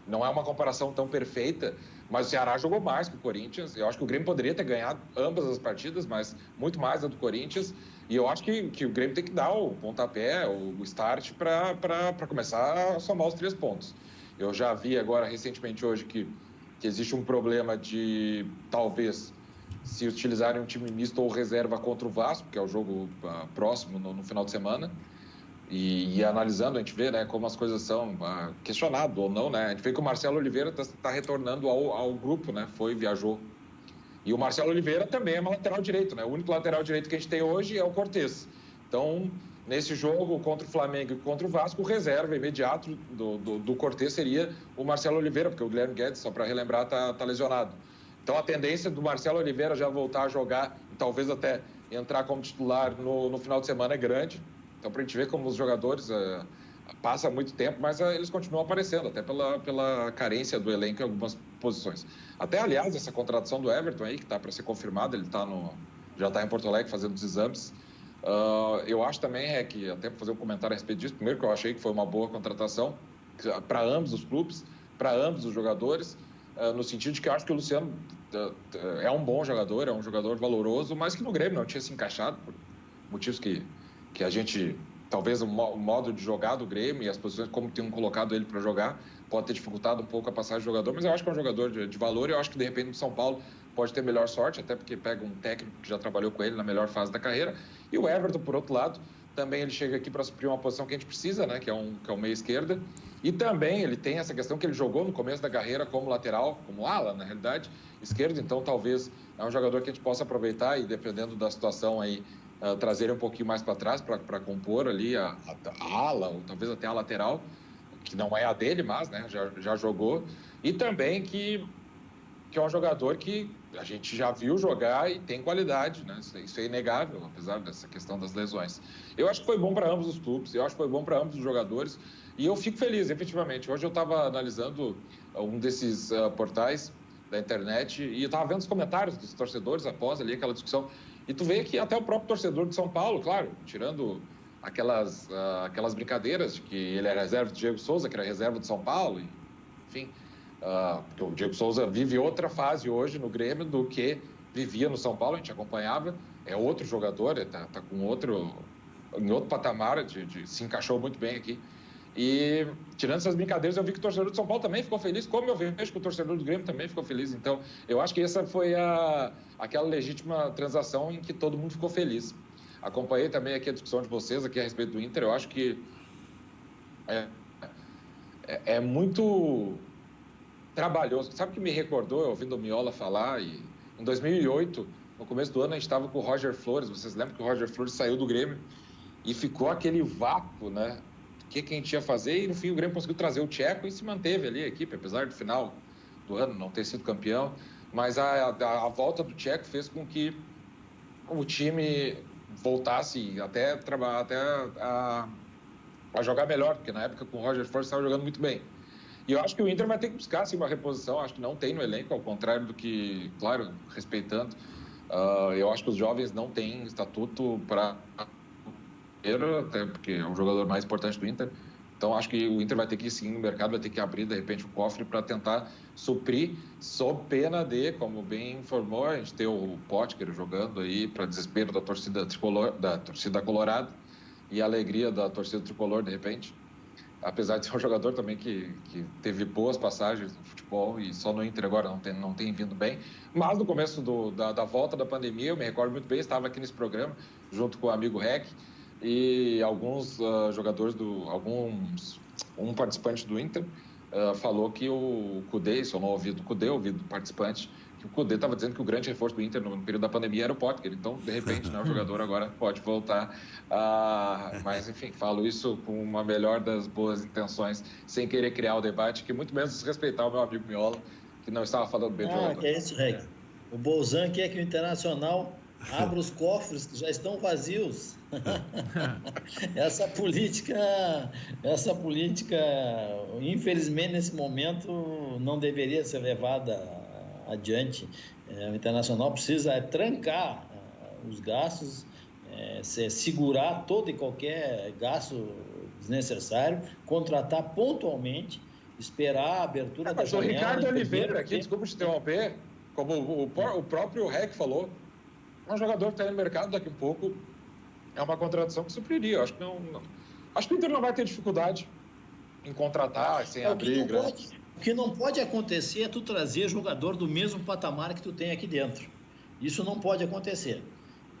uma comparação tão perfeita, mas o Ceará jogou mais que o Corinthians. Eu acho que o Grêmio poderia ter ganhado ambas as partidas, mas muito mais a do Corinthians. E eu acho que o Grêmio tem que dar o pontapé, o start, para começar a somar os 3 pontos. Eu já vi agora, recentemente, hoje, que existe um problema de, talvez, se utilizarem um time misto ou reserva contra o Vasco, que é o jogo próximo no final de semana. E analisando, a gente vê, né, como as coisas são, questionado ou não, né? A gente vê que o Marcelo Oliveira está retornando ao grupo, né? Viajou. E o Marcelo Oliveira também é uma lateral direito, né? O único lateral direito que a gente tem hoje é o Cortez. Então, nesse jogo contra o Flamengo e contra o Vasco, o reserva imediato do Cortez seria o Marcelo Oliveira, porque o Guilherme Guedes, só para relembrar, tá lesionado. Então, a tendência do Marcelo Oliveira já voltar a jogar e talvez até entrar como titular no final de semana é grande. Então, para a gente ver como os jogadores, passa muito tempo, mas eles continuam aparecendo, até pela carência do elenco em algumas posições. Até, aliás, essa contratação do Everton aí, que está para ser confirmada, ele já está em Porto Alegre fazendo os exames. Eu acho também que, até para fazer um comentário a respeito disso, primeiro que eu achei que foi uma boa contratação para ambos os clubes, para ambos os jogadores, no sentido de que eu acho que o Luciano é um bom jogador, é um jogador valoroso, mas que no Grêmio não tinha se encaixado, por motivos que a gente, talvez o modo de jogar do Grêmio e as posições como tinham colocado ele para jogar, pode ter dificultado um pouco a passagem do jogador, mas eu acho que é um jogador de valor e eu acho que de repente no São Paulo pode ter melhor sorte, até porque pega um técnico que já trabalhou com ele na melhor fase da carreira. E o Everton, por outro lado, também ele chega aqui para suprir uma posição que a gente precisa, né, que é um meia-esquerda. E também ele tem essa questão que ele jogou no começo da carreira como lateral, como ala, na realidade, esquerdo. Então, talvez é um jogador que a gente possa aproveitar e, dependendo da situação aí, trazer ele um pouquinho mais para trás para compor ali a ala, ou talvez até a lateral, que não é a dele, mas né, já jogou. E também que é um jogador que a gente já viu jogar e tem qualidade, né? Isso é inegável, apesar dessa questão das lesões. Eu acho que foi bom para ambos os clubes, eu acho que foi bom para ambos os jogadores e eu fico feliz, efetivamente. Hoje eu estava analisando um desses portais da internet e eu estava vendo os comentários dos torcedores após ali aquela discussão e tu vê que até o próprio torcedor de São Paulo, claro, tirando aquelas brincadeiras de que ele era reserva de Diego Souza, que era reserva de São Paulo, enfim... porque o Diego Souza vive outra fase hoje no Grêmio do que vivia no São Paulo, a gente acompanhava, é outro jogador, está com em outro patamar, se encaixou muito bem aqui. E tirando essas brincadeiras, eu vi que o torcedor de São Paulo também ficou feliz, como eu vejo que o torcedor do Grêmio também ficou feliz. Então, eu acho que essa foi aquela legítima transação em que todo mundo ficou feliz. Acompanhei também aqui a discussão de vocês aqui a respeito do Inter, eu acho que é muito... trabalhoso. Sabe o que me recordou, ouvindo o Miola falar? E em 2008, no começo do ano, a gente estava com o Roger Flores. Vocês lembram que o Roger Flores saiu do Grêmio e ficou aquele vácuo, né? O que a gente ia fazer? E no fim o Grêmio conseguiu trazer o Tcheco e se manteve ali a equipe, apesar do final do ano não ter sido campeão. Mas a volta do Tcheco fez com que o time voltasse até a jogar melhor, porque na época com o Roger Flores estava jogando muito bem. E eu acho que o Inter vai ter que buscar assim, uma reposição, acho que não tem no elenco, ao contrário do que, claro, respeitando, eu acho que os jovens não têm estatuto para até porque é o jogador mais importante do Inter, então acho que o Inter vai ter que ir sim no mercado, vai ter que abrir de repente o cofre para tentar suprir, sob pena de, como bem informou, a gente tem o Potker jogando aí para desespero da torcida tricolor, da torcida colorada e a alegria da torcida tricolor de repente. Apesar de ser um jogador também que teve boas passagens no futebol e só no Inter agora não tem vindo bem. Mas no começo da volta da pandemia, eu me recordo muito bem, estava aqui nesse programa, junto com o amigo Rec, e alguns jogadores, um participante do Inter falou que o Kudê, isso eu não ouvi do Kudê, ouvi do participante, que o Kudê estava dizendo que o grande reforço do Inter no período da pandemia era o Potker. Então, de repente, né, o jogador agora pode voltar. Mas, enfim, falo isso com uma melhor das boas intenções, sem querer criar o debate, que muito menos desrespeitar o meu amigo Miola, que não estava falando bem do jogador. Que é isso, Reg. O Bolzan quer que o Internacional abra os cofres que já estão vazios. Essa política, infelizmente, nesse momento, não deveria ser levada adiante. O Internacional precisa trancar os gastos, segurar todo e qualquer gasto desnecessário, contratar pontualmente, esperar a abertura da janela. O Ricardo Oliveira, aqui, desculpa te interromper, como o próprio Rec falou, é um jogador que está no mercado daqui a pouco, é uma contratação que supriria. Eu acho que acho que o Inter não vai ter dificuldade em contratar, sem abrir grandes. O que não pode acontecer é tu trazer jogador do mesmo patamar que tu tem aqui dentro. Isso não pode acontecer.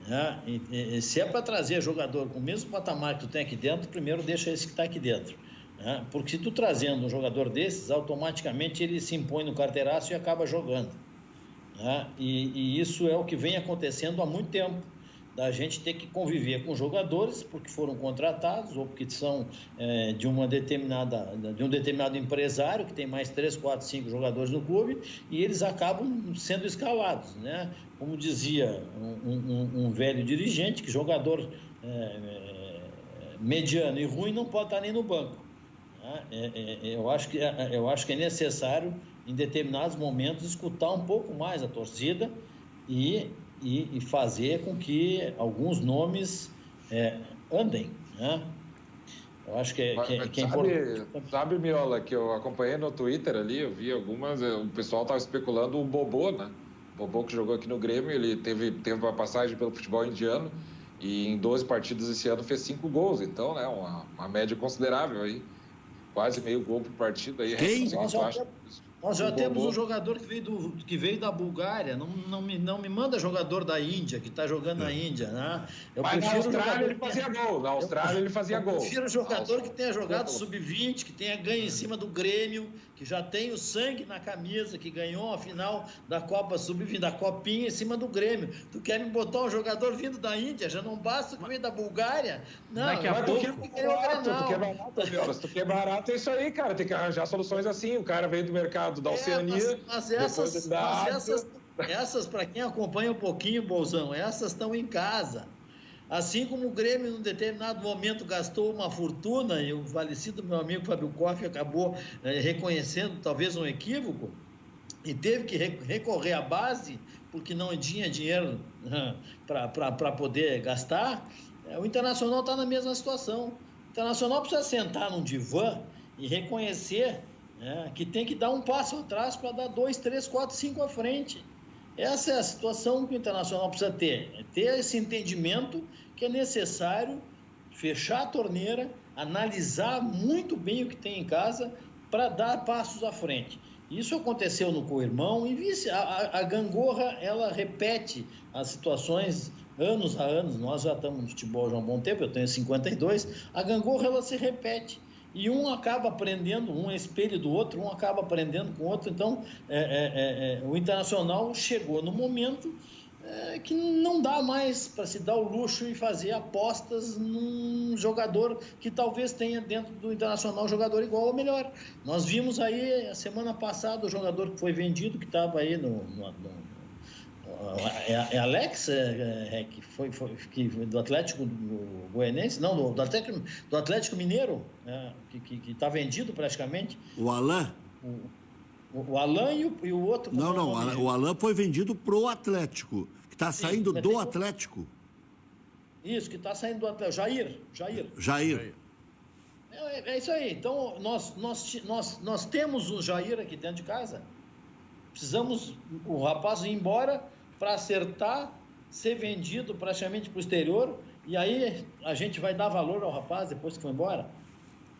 Né? Se é para trazer jogador com o mesmo patamar que tu tem aqui dentro, primeiro deixa esse que está aqui dentro. Né? Porque se tu trazendo um jogador desses, automaticamente ele se impõe no carteiraço e acaba jogando. Né? E isso é o que vem acontecendo há muito tempo. Da gente ter que conviver com jogadores porque foram contratados ou porque são de um determinado empresário que tem mais 3, 4, 5 jogadores no clube e eles acabam sendo escalados, né? Como dizia um velho dirigente, que jogador mediano e ruim não pode estar nem no banco. Eu acho que é necessário, em determinados momentos, escutar um pouco mais a torcida e fazer com que alguns nomes andem, né? Eu acho que é importante. Sabe, Miola, que eu acompanhei no Twitter ali, eu vi algumas, o pessoal estava especulando o Bobô, né? O Bobô que jogou aqui no Grêmio, ele teve uma passagem pelo futebol indiano e em 12 partidas esse ano fez 5 gols, então, né, uma média considerável aí, quase meio gol por partida aí. Quem? Nós já temos um jogador que veio da Bulgária. Não me manda jogador da Índia, que está jogando na Índia, né? Mas na Austrália ele fazia gol. Na Austrália ele fazia gol. Eu prefiro jogador que tenha jogado sub-20, que tenha ganho em cima do Grêmio, que já tem o sangue na camisa, que ganhou a final da Copa Sub-20, da Copinha em cima do Grêmio. Tu quer me botar um jogador vindo da Índia? Já não basta que veio da Bulgária? Não, daqui a pouco. Se tu quer barato, é isso aí, cara. Tem que arranjar soluções assim. O cara veio do mercado da Oceania. Mas essas, para quem acompanha um pouquinho, Bolzão, essas estão em casa. Assim como o Grêmio, num determinado momento, gastou uma fortuna, e o falecido meu amigo Fábio Koff acabou reconhecendo talvez um equívoco, e teve que recorrer à base, porque não tinha dinheiro para poder gastar. O Internacional está na mesma situação. O Internacional precisa sentar num divã e reconhecer que tem que dar um passo atrás para dar 2, 3, 4, 5 à frente. Essa é a situação que o Internacional precisa ter esse entendimento que é necessário fechar a torneira, analisar muito bem o que tem em casa para dar passos à frente. Isso aconteceu no co-irmão e a gangorra, ela repete as situações anos a anos. Nós já estamos no futebol já há um bom tempo, eu tenho 52, a gangorra ela se repete. E um acaba aprendendo, um é espelho do outro, um acaba aprendendo com o outro. Então, o Internacional chegou no momento que não dá mais para se dar o luxo e fazer apostas num jogador que talvez tenha dentro do Internacional um jogador igual ou melhor. Nós vimos aí, a semana passada, o jogador que foi vendido, que estava aí Alex, que foi do Atlético Goianiense, não, do Atlético Mineiro, que está vendido praticamente. O Alain? O Alain e o outro... Não, o Alain foi vendido pro Atlético, que está saindo do Atlético. Isso, que está saindo do Atlético. Jair. É isso aí. Então, nós temos o Jair aqui dentro de casa. Precisamos o rapaz ir embora para acertar, ser vendido praticamente para o exterior, e aí a gente vai dar valor ao rapaz depois que for embora.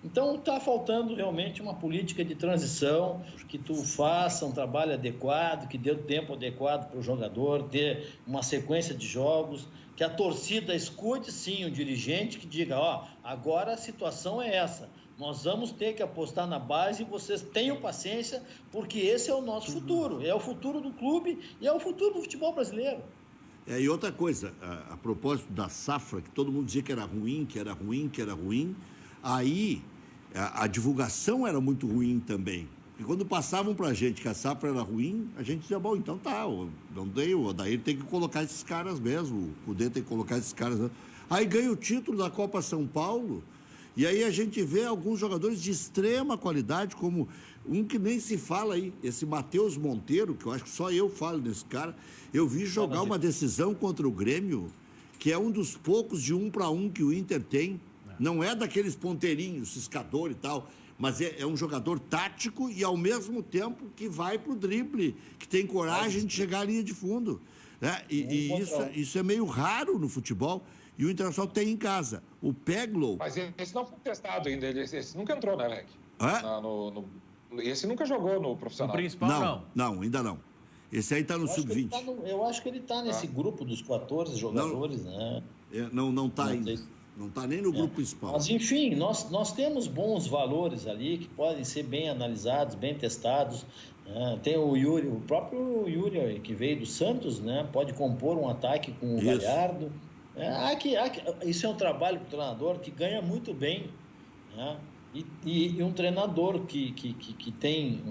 Então está faltando realmente uma política de transição, que tu faça um trabalho adequado, que dê o tempo adequado para o jogador, dê uma sequência de jogos, que a torcida escute sim o dirigente, que diga, agora a situação é essa. Nós vamos ter que apostar na base e vocês tenham paciência, porque esse é o nosso futuro. É o futuro do clube e é o futuro do futebol brasileiro. E outra coisa, a propósito da safra, que todo mundo dizia que era ruim, aí a divulgação era muito ruim também. Porque quando passavam para a gente que a safra era ruim, a gente dizia, bom, então tá, não tem, o Odair tem que colocar esses caras mesmo, o Cudê tem que colocar esses caras mesmo. Aí ganha o título da Copa São Paulo. E aí a gente vê alguns jogadores de extrema qualidade, como um que nem se fala aí, esse Matheus Monteiro, que eu acho que só eu falo desse cara. Eu vi jogar uma decisão contra o Grêmio, que é um dos poucos de 1-1 que o Inter tem. Não é daqueles ponteirinhos, ciscador e tal, mas é um jogador tático e, ao mesmo tempo, que vai pro drible, que tem coragem de chegar à linha de fundo. Né? E isso é meio raro no futebol. E o Internacional tem em casa. O Peglow... Mas esse não foi testado ainda. Esse nunca entrou, né, Alec? Esse nunca jogou no profissional. No principal, não, ainda não. Esse aí está no sub-20. Eu acho que ele está nesse grupo dos 14 jogadores, né? Não está ainda. Não está nem no grupo principal. Mas, enfim, nós temos bons valores ali que podem ser bem analisados, bem testados. Tem o Yuri, o próprio Yuri, que veio do Santos, né? Pode compor um ataque com o Galhardo. Isso é um trabalho para o treinador que ganha muito bem, né? E um treinador que tem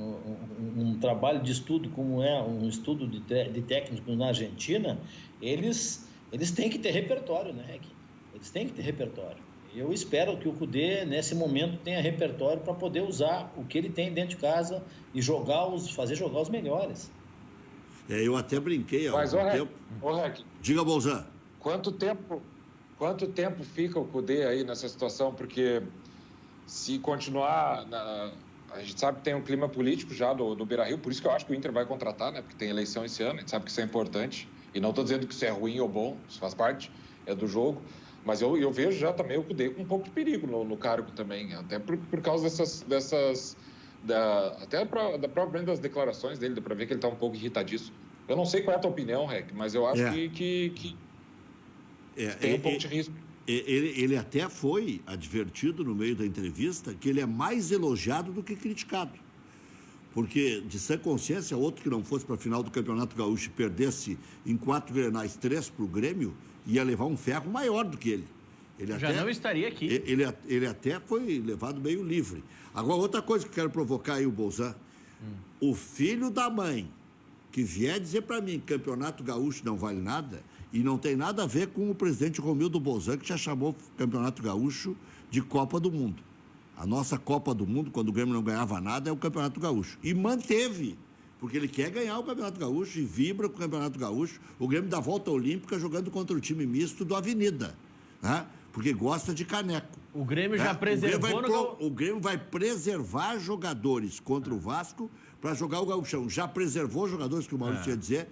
um trabalho de estudo, como é um estudo de técnicos na Argentina, eles têm que ter repertório, né, Rec? Eles têm que ter repertório. Eu espero que o Cudê, nesse momento, tenha repertório para poder usar o que ele tem dentro de casa e fazer jogar os melhores. Eu até brinquei há Mas, algum tempo. Rec, Diga, Bolzan. quanto tempo fica o Cudê aí nessa situação? Porque se continuar... A gente sabe que tem um clima político já do Beira-Rio, por isso que eu acho que o Inter vai contratar, né? Porque tem eleição esse ano, a gente sabe que isso é importante. E não estou dizendo que isso é ruim ou bom, isso faz parte do jogo. Mas eu vejo já também o Cudê com um pouco de perigo no cargo também, até por causa até propriamente das declarações dele, dá para ver que ele está um pouco irritadíssimo. Eu não sei qual é a tua opinião, Rec, mas eu acho que tem um pouco de risco. Ele até foi advertido no meio da entrevista que ele é mais elogiado do que criticado. Porque, de sã consciência, outro que não fosse para a final do Campeonato Gaúcho e perdesse em 4 Grenais 3 para o Grêmio, ia levar um ferro maior do que ele. Não estaria aqui. Ele até foi levado meio livre. Agora, outra coisa que eu quero provocar aí o Bolzan. O filho da mãe que vier dizer para mim que Campeonato Gaúcho não vale nada, e não tem nada a ver com o presidente Romildo Bolzan, que já chamou o Campeonato Gaúcho de Copa do Mundo. A nossa Copa do Mundo, quando o Grêmio não ganhava nada, é o Campeonato Gaúcho. E manteve, porque ele quer ganhar o Campeonato Gaúcho e vibra com o Campeonato Gaúcho. O Grêmio dá volta olímpica jogando contra o time misto do Avenida, né? Porque gosta de caneco. O Grêmio já preservou... O Grêmio vai preservar jogadores contra o Vasco para jogar o Gauchão. Já preservou jogadores, que o Maurício ia dizer,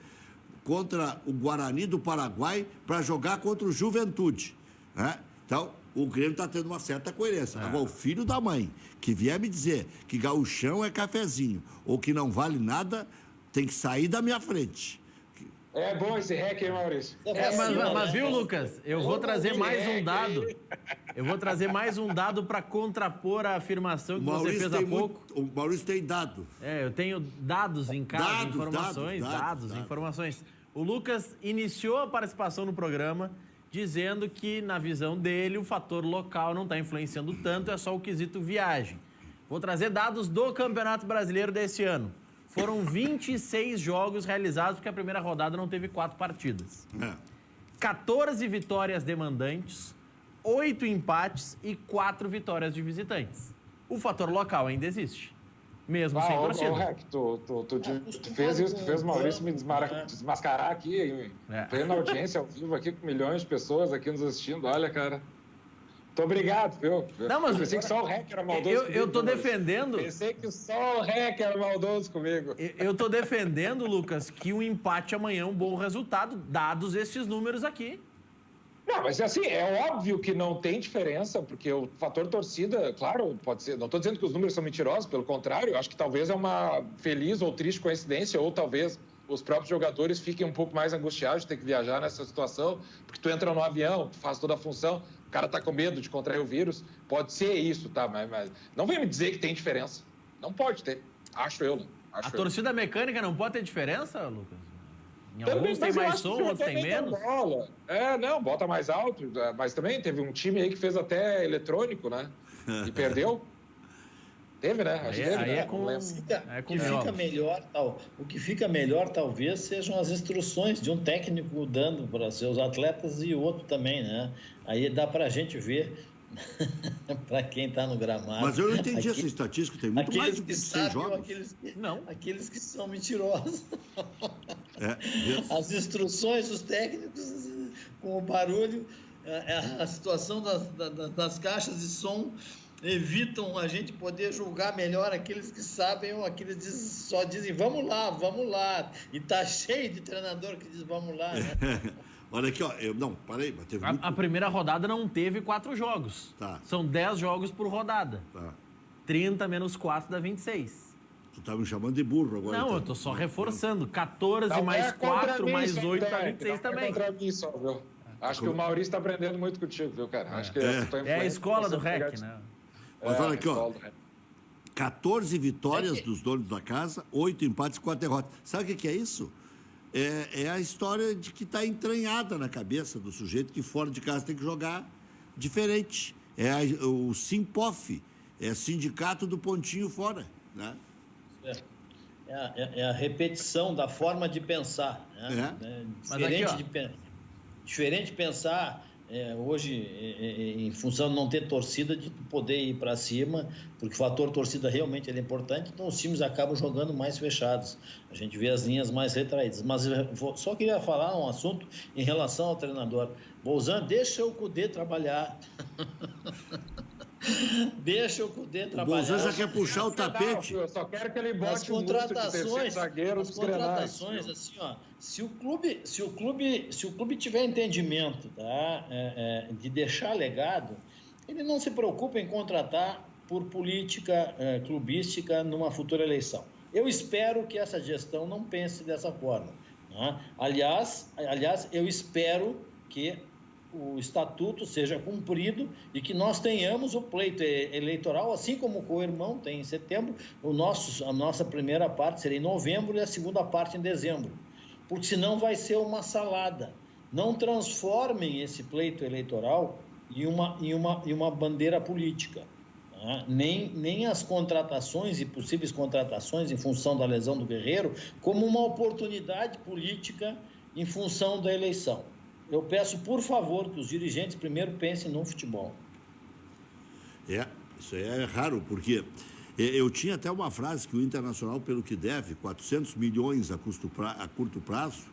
contra o Guarani do Paraguai para jogar contra o Juventude, né? Então, o Grêmio está tendo uma certa coerência. Agora, o filho da mãe que vier me dizer que gauchão é cafezinho ou que não vale nada, tem que sair da minha frente. É bom esse REC, hein, Maurício? Mas viu, Lucas? Eu vou trazer mais um dado. Eu vou trazer mais um dado para contrapor a afirmação que você fez há pouco. O Maurício tem dado. Eu tenho dados em casa, informações. O Lucas iniciou a participação no programa dizendo que, na visão dele, o fator local não está influenciando tanto, é só o quesito viagem. Vou trazer dados do Campeonato Brasileiro desse ano. Foram 26 jogos realizados, porque a primeira rodada não teve 4 partidas. 14 vitórias de mandantes, 8 empates e 4 vitórias de visitantes. O fator local ainda existe, mesmo sem torcida. Rec, tu fez isso, tu fez o Maurício me desmascarar aqui, em plena audiência ao vivo aqui, com milhões de pessoas aqui nos assistindo. Olha, cara... Muito obrigado, viu? Não, mas eu pensei que só o REC era maldoso comigo. Eu tô defendendo... Pensei que só o REC era maldoso comigo. Eu tô defendendo, Lucas, que o empate amanhã é um bom resultado, dados esses números aqui. Não, mas assim, é óbvio que não tem diferença, porque o fator torcida, claro, pode ser... Não estou dizendo que os números são mentirosos, pelo contrário, acho que talvez é uma feliz ou triste coincidência, ou talvez os próprios jogadores fiquem um pouco mais angustiados de ter que viajar nessa situação, porque tu entra no avião, tu faz toda a função, o cara tá com medo de contrair o vírus, pode ser isso, tá? Mas não vem me dizer que tem diferença. Não pode ter, acho eu, né? Torcida mecânica não pode ter diferença, Lucas? Em alguns tem mais som, outros tem menos? Não, bota mais alto, mas também teve um time aí que fez até eletrônico, né? E perdeu. Teve, né? O que fica melhor, talvez, sejam as instruções de um técnico dando para seus atletas e o outro também, né? Aí dá para a gente ver, para quem está no gramado. Mas eu não entendi essa estatística, tem muito mais de 26 jogos. Aqueles que são mentirosos. As instruções dos técnicos, com o barulho, a situação das caixas de som, evitam a gente poder julgar melhor aqueles que sabem ou aqueles que só dizem vamos lá. E tá cheio de treinador que diz vamos lá, né? Olha aqui, ó. Parei, mas teve a primeira rodada não teve 4 jogos. Tá. São 10 jogos por rodada. Tá. 30 menos 4 dá 26. Tu tá me chamando de burro agora. Não, eu tô só reforçando. 14 mais 4 mais 8 dá 26 também. Contra mim só, viu? Acho que o Maurício tá aprendendo muito contigo, viu, cara? Acho que é a escola do REC, né? Mas olha aqui, ó. 14 vitórias dos donos da casa, 8 empates, 4 derrotas. Sabe o que é isso? É a história de que está entranhada na cabeça do sujeito que fora de casa tem que jogar diferente. O Simpof, Sindicato do Pontinho Fora, né? É a repetição da forma de pensar, né? Mas aqui, ó, diferente de pensar hoje, em função de não ter torcida, de poder ir para cima, porque o fator torcida realmente é importante, então os times acabam jogando mais fechados. A gente vê as linhas mais retraídas. Mas só queria falar um assunto em relação ao treinador. Bolzan, deixa o Cudê trabalhar. Deixa o Cudê trabalhar. O Bolzan já quer puxar o tapete. Eu só quero que ele bote As contratações, zagueiros as contratações, assim, ó, se o clube tiver entendimento, tá, de deixar legado, ele não se preocupa em contratar por política clubística numa futura eleição. Eu espero que essa gestão não pense dessa forma, né? Aliás, eu espero que o estatuto seja cumprido e que nós tenhamos o pleito eleitoral, assim como o co-irmão tem em setembro, a nossa primeira parte será em novembro e a segunda parte em dezembro, porque senão vai ser uma salada. Não transformem esse pleito eleitoral em uma bandeira política, né? Nem as contratações e possíveis contratações em função da lesão do Guerreiro como uma oportunidade política em função da eleição. Eu peço, por favor, que os dirigentes primeiro pensem no futebol. Isso é raro, porque eu tinha até uma frase que o Internacional, pelo que deve, 400 milhões a curto prazo,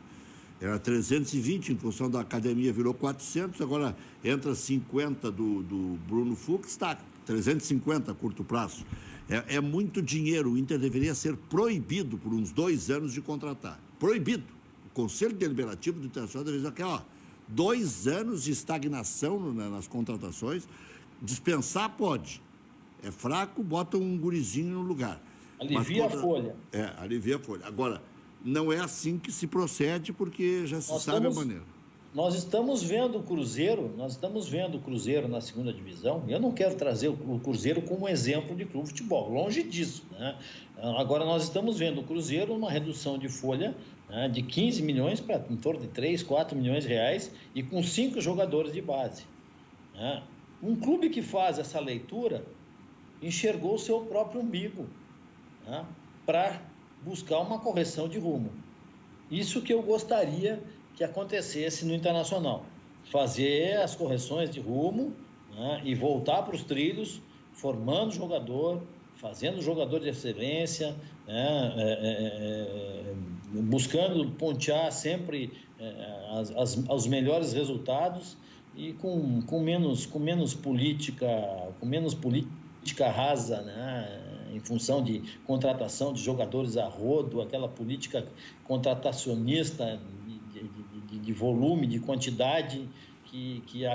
era 320, em função da academia virou 400, agora entra 50 do Bruno Fux, está 350 a curto prazo. É muito dinheiro, o Inter deveria ser proibido por uns 2 anos de contratar. Proibido. O Conselho Deliberativo do Internacional deveria dizer aqui, 2 anos de estagnação nas contratações. Dispensar pode. É fraco, bota um gurizinho no lugar. Alivia a folha. Alivia a folha. Agora, não é assim que se procede, porque já se sabe a maneira. Nós estamos vendo o Cruzeiro na segunda divisão. Eu não quero trazer o Cruzeiro como exemplo de clube de futebol, longe disso, né? Agora nós estamos vendo o Cruzeiro numa redução de folha, né, de 15 milhões para em torno de 3, 4 milhões de reais e com 5 jogadores de base, né? Um clube que faz essa leitura enxergou o seu próprio umbigo, né, para buscar uma correção de rumo. Isso que eu gostaria que acontecesse no Internacional. Fazer as correções de rumo, né, e voltar para os trilhos, formando jogador, fazendo jogador de excelência, né, buscando pontear sempre os melhores resultados e com menos política rasa, né, em função de contratação de jogadores a rodo, aquela política contratacionista de volume, de quantidade, que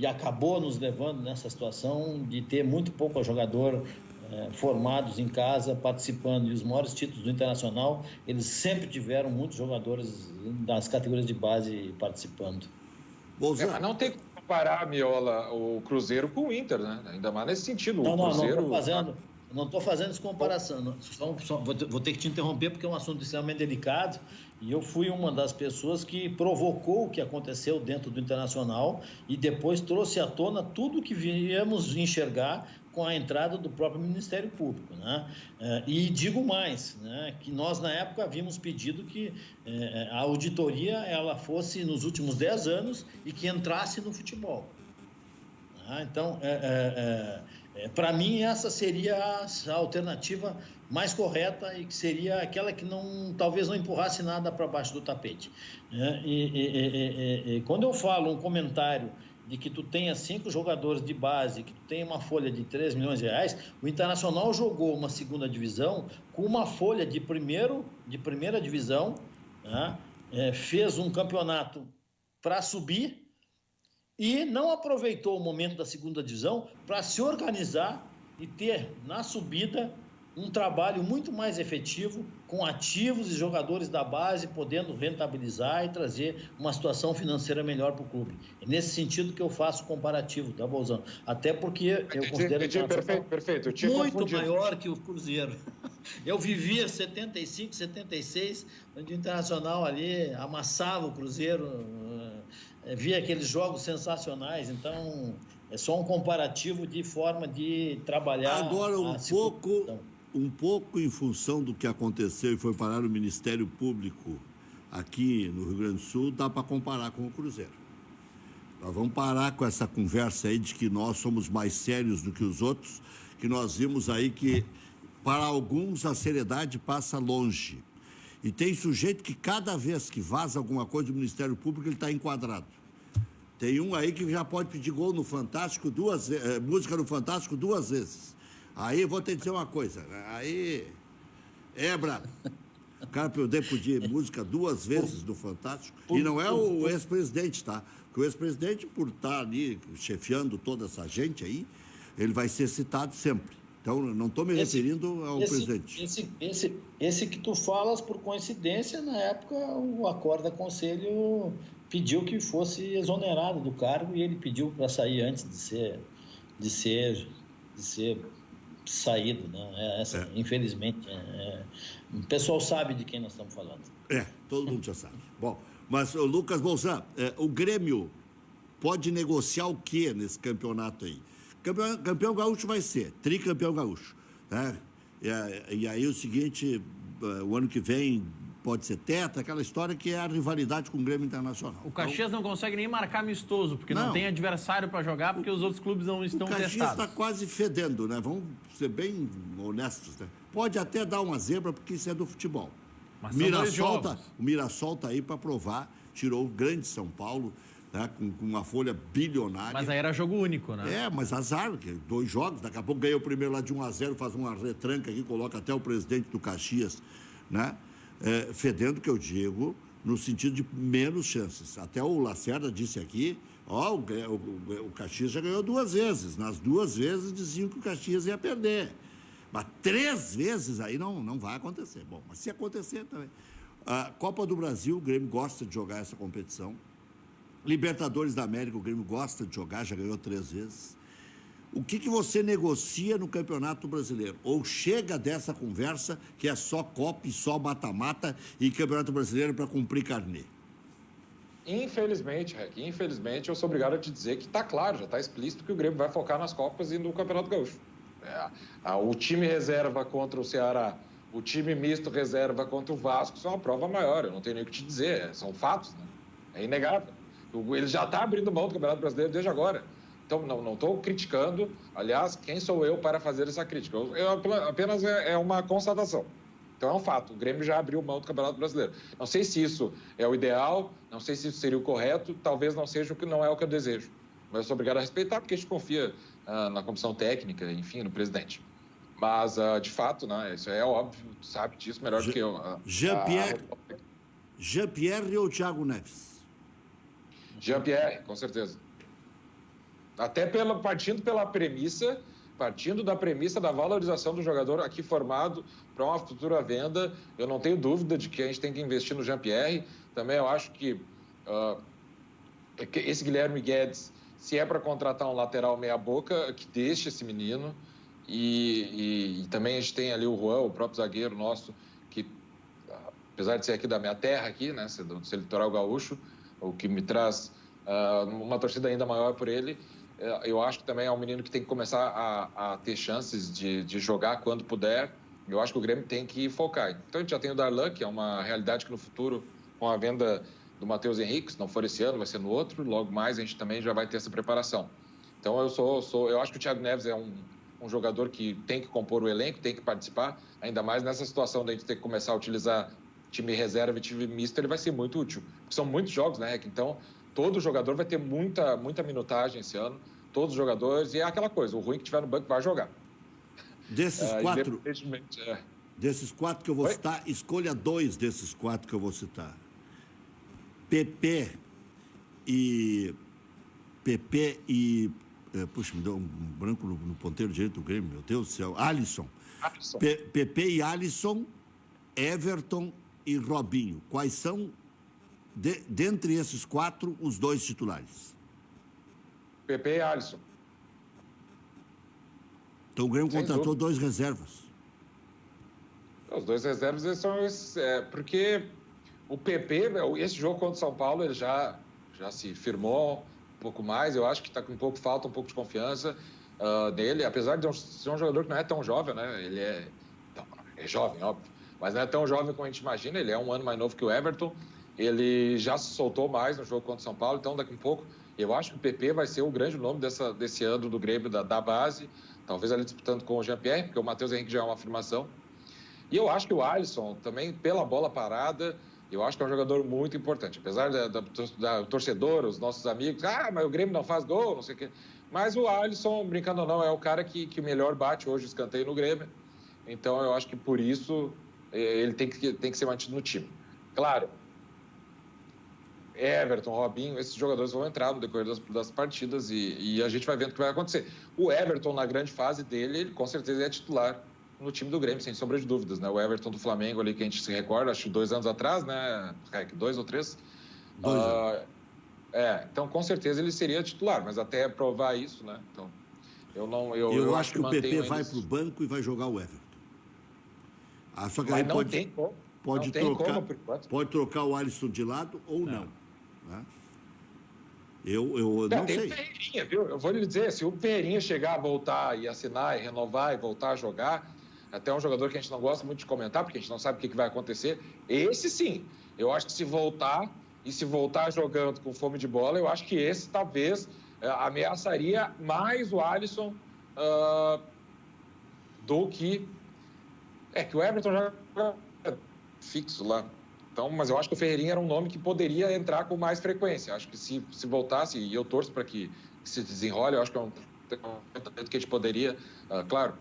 acabou nos levando nessa situação de ter muito pouco jogador formados em casa, participando. E os maiores títulos do Internacional, eles sempre tiveram muitos jogadores das categorias de base participando. Mas não tem como comparar, Miola, o Cruzeiro com o Inter, né? Ainda mais nesse sentido. Não estou fazendo essa comparação. Vou ter que te interromper porque é um assunto extremamente delicado e eu fui uma das pessoas que provocou o que aconteceu dentro do Internacional e depois trouxe à tona tudo o que viemos enxergar com a entrada do próprio Ministério Público, né? E digo mais, né, que nós na época havíamos pedido que a auditoria ela fosse nos últimos 10 anos e que entrasse no futebol. Então, para mim, essa seria a alternativa mais correta e que seria aquela que talvez não empurrasse nada para baixo do tapete. Quando eu falo um comentário de que tu tenha 5 jogadores de base, que tu tenha uma folha de 3 milhões de reais, o Internacional jogou uma segunda divisão com uma folha de primeira divisão, né? Fez um campeonato para subir e não aproveitou o momento da segunda divisão para se organizar e ter na subida um trabalho muito mais efetivo, com ativos e jogadores da base podendo rentabilizar e trazer uma situação financeira melhor para o clube. É nesse sentido que eu faço o comparativo, tá, Bolzano? Até porque eu considero perfeito. muito maior que o Cruzeiro. Eu vivia 75, 76, onde o Internacional ali amassava o Cruzeiro, via aqueles jogos sensacionais, então é só um comparativo de forma de trabalhar. Agora, um pouco em função do que aconteceu e foi parar no Ministério Público aqui no Rio Grande do Sul, dá para comparar com o Cruzeiro. Nós vamos parar com essa conversa aí de que nós somos mais sérios do que os outros, que nós vimos aí que, para alguns, a seriedade passa longe. E tem sujeito que cada vez que vaza alguma coisa do Ministério Público, ele está enquadrado. Tem um aí que já pode pedir gol no Fantástico música no Fantástico 2 vezes. Aí eu vou te dizer uma coisa, aí é brabo. O cara poder pedir música 2 vezes no Fantástico, e não é o ex-presidente, tá? Porque o ex-presidente, por estar ali chefiando toda essa gente aí, ele vai ser citado sempre. Então, não estou me referindo ao presidente. Esse que tu falas, por coincidência, na época, o Acorda Conselho pediu que fosse exonerado do cargo e ele pediu para sair antes de ser saído, né? Infelizmente. O pessoal sabe de quem nós estamos falando. Todo mundo já sabe. Bom, mas, Lucas Bolzan, o Grêmio pode negociar o quê nesse campeonato aí? Campeão gaúcho vai ser, tricampeão gaúcho. Né? E aí o seguinte, o ano que vem pode ser tetra, aquela história que é a rivalidade com o Grêmio Internacional. O Caxias não consegue nem marcar amistoso, porque não tem adversário para jogar, porque os outros clubes não estão testados. O Caxias está quase fedendo, né? Vamos ser bem honestos, né? Pode até dar uma zebra, porque isso é do futebol. Mas O Mirassol está aí para provar, tirou o grande São Paulo, né, com uma folha bilionária. Mas aí era jogo único, né? Mas azar, 2 jogos, daqui a pouco ganha o primeiro lá de 1-0, faz uma retranca aqui, coloca até o presidente do Caxias, né? Fedendo, que eu digo, no sentido de menos chances. Até o Lacerda disse aqui, o Caxias já ganhou 2 vezes. Nas 2 vezes diziam que o Caxias ia perder. Mas 3 vezes aí não vai acontecer. Bom, mas se acontecer também. A Copa do Brasil, o Grêmio gosta de jogar essa competição. Libertadores da América, o Grêmio gosta de jogar, já ganhou 3 vezes. O que você negocia no Campeonato Brasileiro? Ou chega dessa conversa que é só Copa e só mata-mata e Campeonato Brasileiro para cumprir carnê? Infelizmente, Rec, eu sou obrigado a te dizer que está claro, já está explícito que o Grêmio vai focar nas Copas e no Campeonato Gaúcho. O time reserva contra o Ceará, o time misto reserva contra o Vasco, isso é uma prova maior, eu não tenho nem o que te dizer, são fatos, né? É inegável. Ele já está abrindo mão do Campeonato Brasileiro desde agora. Então, não estou criticando. Aliás, quem sou eu para fazer essa crítica? Apenas é uma constatação. Então, é um fato. O Grêmio já abriu mão do Campeonato Brasileiro. Não sei se isso é o ideal, não sei se isso seria o correto, talvez não seja não é o que eu desejo. Mas eu sou obrigado a respeitar, porque a gente confia na comissão técnica, enfim, no presidente. Mas, de fato, né, isso é óbvio, tu sabe disso melhor do que eu. Jean-Pierre ou Thiago Neves? Jean-Pierre, com certeza. Até partindo da premissa da valorização do jogador aqui formado para uma futura venda, eu não tenho dúvida de que a gente tem que investir no Jean-Pierre. Também eu acho que esse Guilherme Guedes, se é para contratar um lateral meia-boca, que deixe esse menino. E também a gente tem ali o Juan, o próprio zagueiro nosso, que, apesar de ser aqui da minha terra, aqui, né, ser litoral gaúcho, o que me traz uma torcida ainda maior por ele. Eu acho que também é um menino que tem que começar a ter chances de jogar quando puder. Eu acho que o Grêmio tem que focar. Então, a gente já tem o Darlan, que é uma realidade que no futuro, com a venda do Matheus Henrique, se não for esse ano, vai ser no outro, logo mais a gente também já vai ter essa preparação. Então, eu acho que o Thiago Neves é um jogador que tem que compor o elenco, tem que participar, ainda mais nessa situação da gente ter que começar a utilizar time reserva e time misto, ele vai ser muito útil. Porque são muitos jogos, né, Rec? Então, todo jogador vai ter muita minutagem esse ano, todos os jogadores, e é aquela coisa, o ruim que tiver no banco vai jogar. Desses quatro que eu vou citar, escolha 2 desses 4 que eu vou citar. PP e puxa, me deu um branco no ponteiro direito do Grêmio, meu Deus do céu. Alisson. PP e Alisson, Everton e Robinho. Quais são, dentre esses 4, os 2 titulares? PP e Alisson. Então o Grêmio contratou 2 reservas. Os 2 reservas eles são porque o PP, esse jogo contra o São Paulo, ele já se firmou um pouco mais. Eu acho que está com falta um pouco de confiança dele, apesar de ser um jogador que não é tão jovem, né? Ele é jovem, óbvio, mas não é tão jovem como a gente imagina. Ele é um ano mais novo que o Everton. Ele já se soltou mais no jogo contra o São Paulo, então daqui a pouco Eu acho que o PP vai ser o grande nome desse ano do Grêmio, da base, talvez ali disputando com o Jean-Pierre, porque o Matheus Henrique já é uma afirmação. E eu acho que o Alisson, também pela bola parada, eu acho que é um jogador muito importante. Apesar da torcedor, os nossos amigos, mas o Grêmio não faz gol, não sei o quê. Mas o Alisson, brincando ou não, é o cara que melhor bate hoje o escanteio no Grêmio. Então, eu acho que por isso ele tem que ser mantido no time. Claro, Everton, Robinho, esses jogadores vão entrar no decorrer das partidas e a gente vai vendo o que vai acontecer. O Everton, na grande fase dele, ele com certeza é titular no time do Grêmio, sem sombra de dúvidas, né? O Everton do Flamengo ali, que a gente se recorda, acho que 2 anos atrás, né? 2 ou 3. 2 anos. Então com certeza ele seria titular, mas até provar isso, né? Então, eu acho que o PP vai para o banco e vai jogar o Everton. Só que aí pode trocar o Alisson de lado ou não. Né? Eu não sei. O Ferreirinha, viu? Eu vou lhe dizer, se o Ferreirinha chegar a voltar e assinar e renovar e voltar a jogar, até um jogador que a gente não gosta muito de comentar, porque a gente não sabe o que vai acontecer, esse sim, eu acho que se voltar jogando com fome de bola, eu acho que esse talvez ameaçaria mais o Alisson do que... que o Everton já fixo lá. Então, mas eu acho que o Ferreirinha era um nome que poderia entrar com mais frequência. Acho que se voltasse, e eu torço para que se desenrole, eu acho que é um talento que a gente poderia, claro,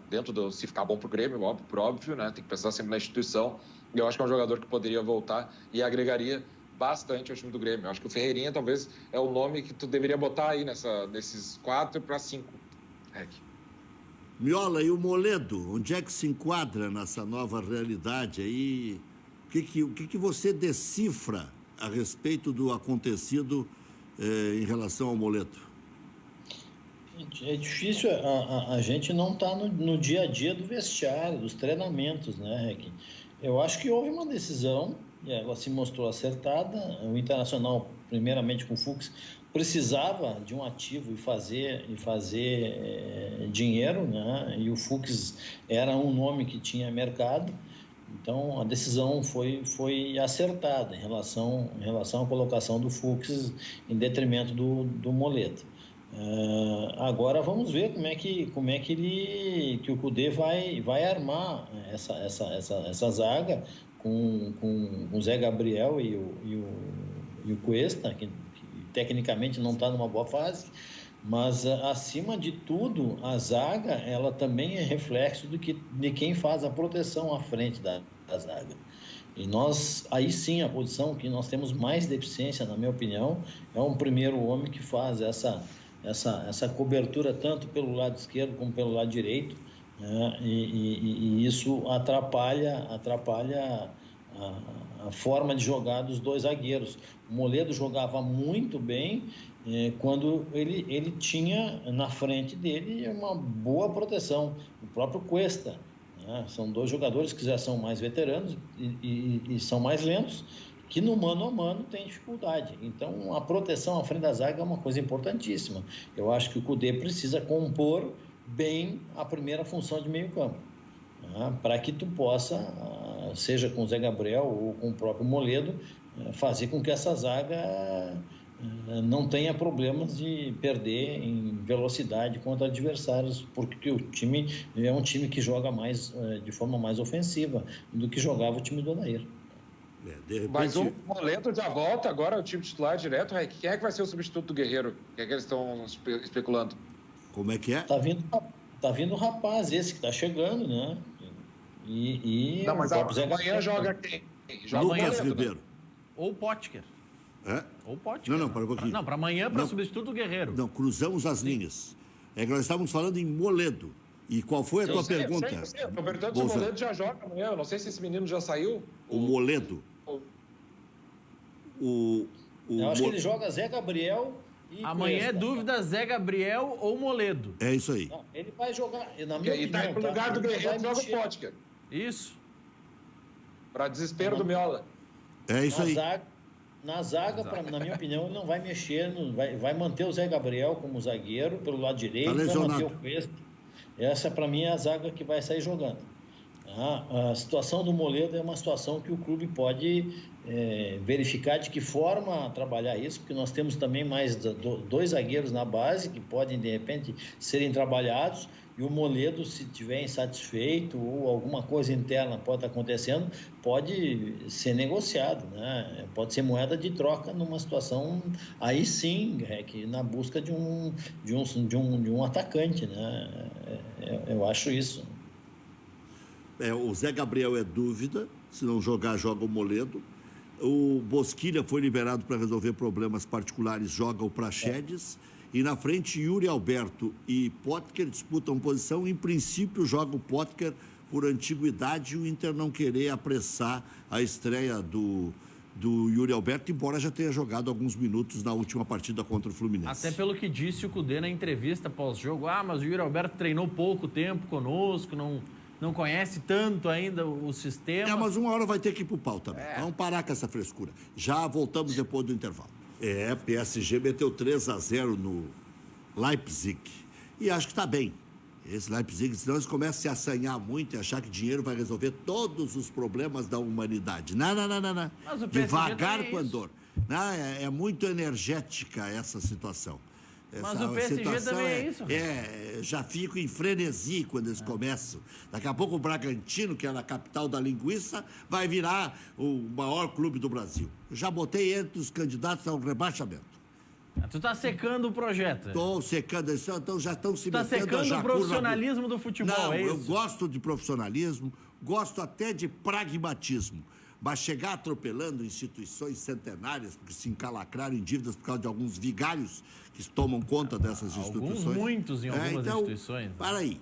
se ficar bom para o Grêmio, óbvio, né? Tem que pensar sempre na instituição. E eu acho que é um jogador que poderia voltar e agregaria bastante ao time do Grêmio. Eu acho que o Ferreirinha talvez é o nome que tu deveria botar aí nesses 4 para 5. Miola, e o Moledo, onde é que se enquadra nessa nova realidade aí? O que você decifra a respeito do acontecido em relação ao Moledo? É difícil, a gente não está no dia a dia do vestiário, dos treinamentos, né, Rec? Eu acho que houve uma decisão, e ela se mostrou acertada. O Internacional, primeiramente com o Fux, precisava de um ativo e fazer dinheiro, né? E o Fux era um nome que tinha mercado. Então, a decisão foi acertada em relação à colocação do Fux em detrimento do Moledo. Agora vamos ver como é que o Kudê vai armar essa zaga com o Zé Gabriel e o Cuesta, que tecnicamente não está numa boa fase, mas acima de tudo a zaga ela também é reflexo de quem faz a proteção à frente da zaga. E aí sim, a posição que nós temos mais deficiência, na minha opinião, é um primeiro homem que faz essa cobertura tanto pelo lado esquerdo como pelo lado direito, né? E isso atrapalha a forma de jogar dos dois zagueiros. O Moledo jogava muito bem quando ele tinha na frente dele uma boa proteção. O próprio Cuesta, né? São dois jogadores que já são mais veteranos e são mais lentos, que no mano a mano tem dificuldade. Então, a proteção à frente da zaga é uma coisa importantíssima. Eu acho que o Kudê precisa compor bem a primeira função de meio campo, né? Para que tu possa, seja com o Zé Gabriel ou com o próprio Moledo, fazer com que essa zaga não tenha problemas de perder em velocidade contra adversários, porque o time é um time que joga mais de forma mais ofensiva do que jogava o time do Odair. Repente... Mas o Moledo já volta agora ao time titular direto. Quem é que vai ser o substituto do Guerreiro? Quem é que eles estão especulando? Como é que é? Tá vindo o rapaz esse que tá chegando, né? Não, mas amanhã joga quem? Joga Lucas Ribeiro. Né? Ou Potker. Ou Potker. Não, para um pouquinho. Não, para amanhã, para substituto do Guerreiro. Não, cruzamos as linhas. Nós estávamos falando em Moledo. E qual foi a tua pergunta? Eu sei. Estou perguntando se o Moledo já joga amanhã. Eu não sei se esse menino já saiu. O Moledo. Eu acho que ele joga Zé Gabriel e amanhã Cuesta. É dúvida Zé Gabriel ou Moledo. É isso aí. Não, ele vai jogar, na minha opinião. E no lugar do Guerreiro joga o Potker. Isso. Para desespero do Miola. É isso aí. Na zaga, na minha opinião, ele não vai mexer, vai manter o Zé Gabriel como zagueiro pelo lado direito, vai manter o Cuesta. Essa, para mim, é a zaga que vai sair jogando. A situação do Moledo é uma situação que o clube pode verificar de que forma trabalhar isso, porque nós temos também mais 2 zagueiros na base que podem, de repente, serem trabalhados, e o Moledo, se estiver insatisfeito ou alguma coisa interna pode estar acontecendo, pode ser negociado, né? Pode ser moeda de troca numa situação, aí sim, que na busca de um atacante, né? Eu acho isso. O Zé Gabriel é dúvida, se não jogar, joga o Moledo. O Bosquilha foi liberado para resolver problemas particulares, joga o Praxedes. E na frente, Yuri Alberto e Potker disputam posição. Em princípio, joga o Potker por antiguidade e o Inter não querer apressar a estreia do Yuri Alberto, embora já tenha jogado alguns minutos na última partida contra o Fluminense. Até pelo que disse o Cudê na entrevista pós-jogo, mas o Yuri Alberto treinou pouco tempo conosco, não conhece tanto ainda o sistema. Mas uma hora vai ter que ir pro pau também. Vamos parar com essa frescura. Já voltamos depois do intervalo. PSG meteu 3-0 no Leipzig. E acho que está bem. Esse Leipzig, senão eles começam a se assanhar muito e achar que dinheiro vai resolver todos os problemas da humanidade. Não. Mas o PSG devagar também é com isso. andor. É muito energética essa situação. Mas o PSG também é isso. Já fico em frenesi quando eles começam. Daqui a pouco o Bragantino, que era a capital da linguiça, vai virar o maior clube do Brasil. Já botei entre os candidatos ao rebaixamento. Tu tá secando o projeto. Estou secando, então já estão se Tá metendo a secando o jacurra. profissionalismo do futebol, Não, é isso? eu gosto de profissionalismo, gosto até de pragmatismo. Mas chegar atropelando instituições centenárias, porque se encalacraram em dívidas por causa de alguns vigários que tomam conta dessas instituições. Muitos em algumas instituições. Para aí,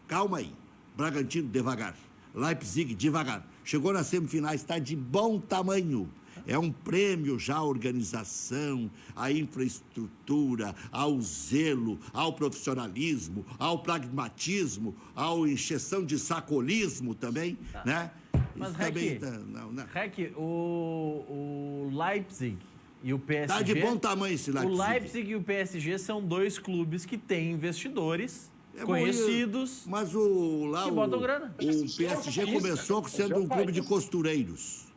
calma aí. Bragantino, devagar. Leipzig, devagar. Chegou nas semifinais, está de bom tamanho. É um prêmio já à organização, à infraestrutura, ao zelo, ao profissionalismo, ao pragmatismo, à encheção de sacolismo também, né? Mas, Rec, o Leipzig e o PSG... Tá de bom tamanho esse Leipzig. O Leipzig e o PSG são 2 clubes que têm investidores conhecidos, mas que botam grana. O PSG começou sendo um clube de costureiros.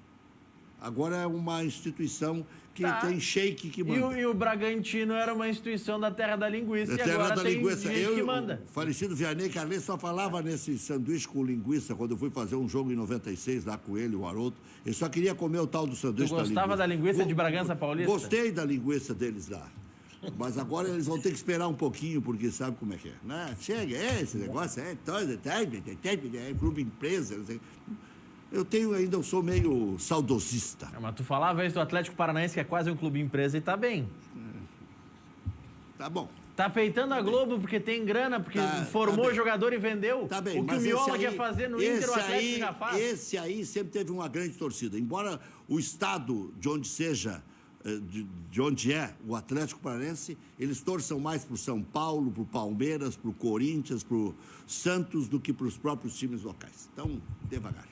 Agora é uma instituição que tem sheik que manda. E o Bragantino era uma instituição da terra da linguiça e agora tem gente que manda. O falecido Vianney Carlet só falava nesse sanduíche com linguiça quando eu fui fazer um jogo em 96 lá com ele, o Haroldo. Ele só queria comer o tal do sanduíche da linguiça. Tu gostava da linguiça de Bragança Paulista? Gostei da linguiça deles lá. Mas agora eles vão ter que esperar um pouquinho, porque sabe como é que é. Né? Chega, esse negócio é clube empresa, não sei. Eu sou meio saudosista. Mas tu falava isso do Atlético Paranaense, que é quase um clube empresa, e tá bem. Tá bom. Tá peitando a Globo porque tem grana, porque formou jogador e vendeu. Tá bem, o que o Miola quer fazer no Inter, o Atlético já faz. Esse aí sempre teve uma grande torcida. Embora o estado de onde seja, de onde é o Atlético Paranaense, eles torçam mais pro São Paulo, pro Palmeiras, pro Corinthians, pro Santos, do que pros próprios times locais. Então, devagar.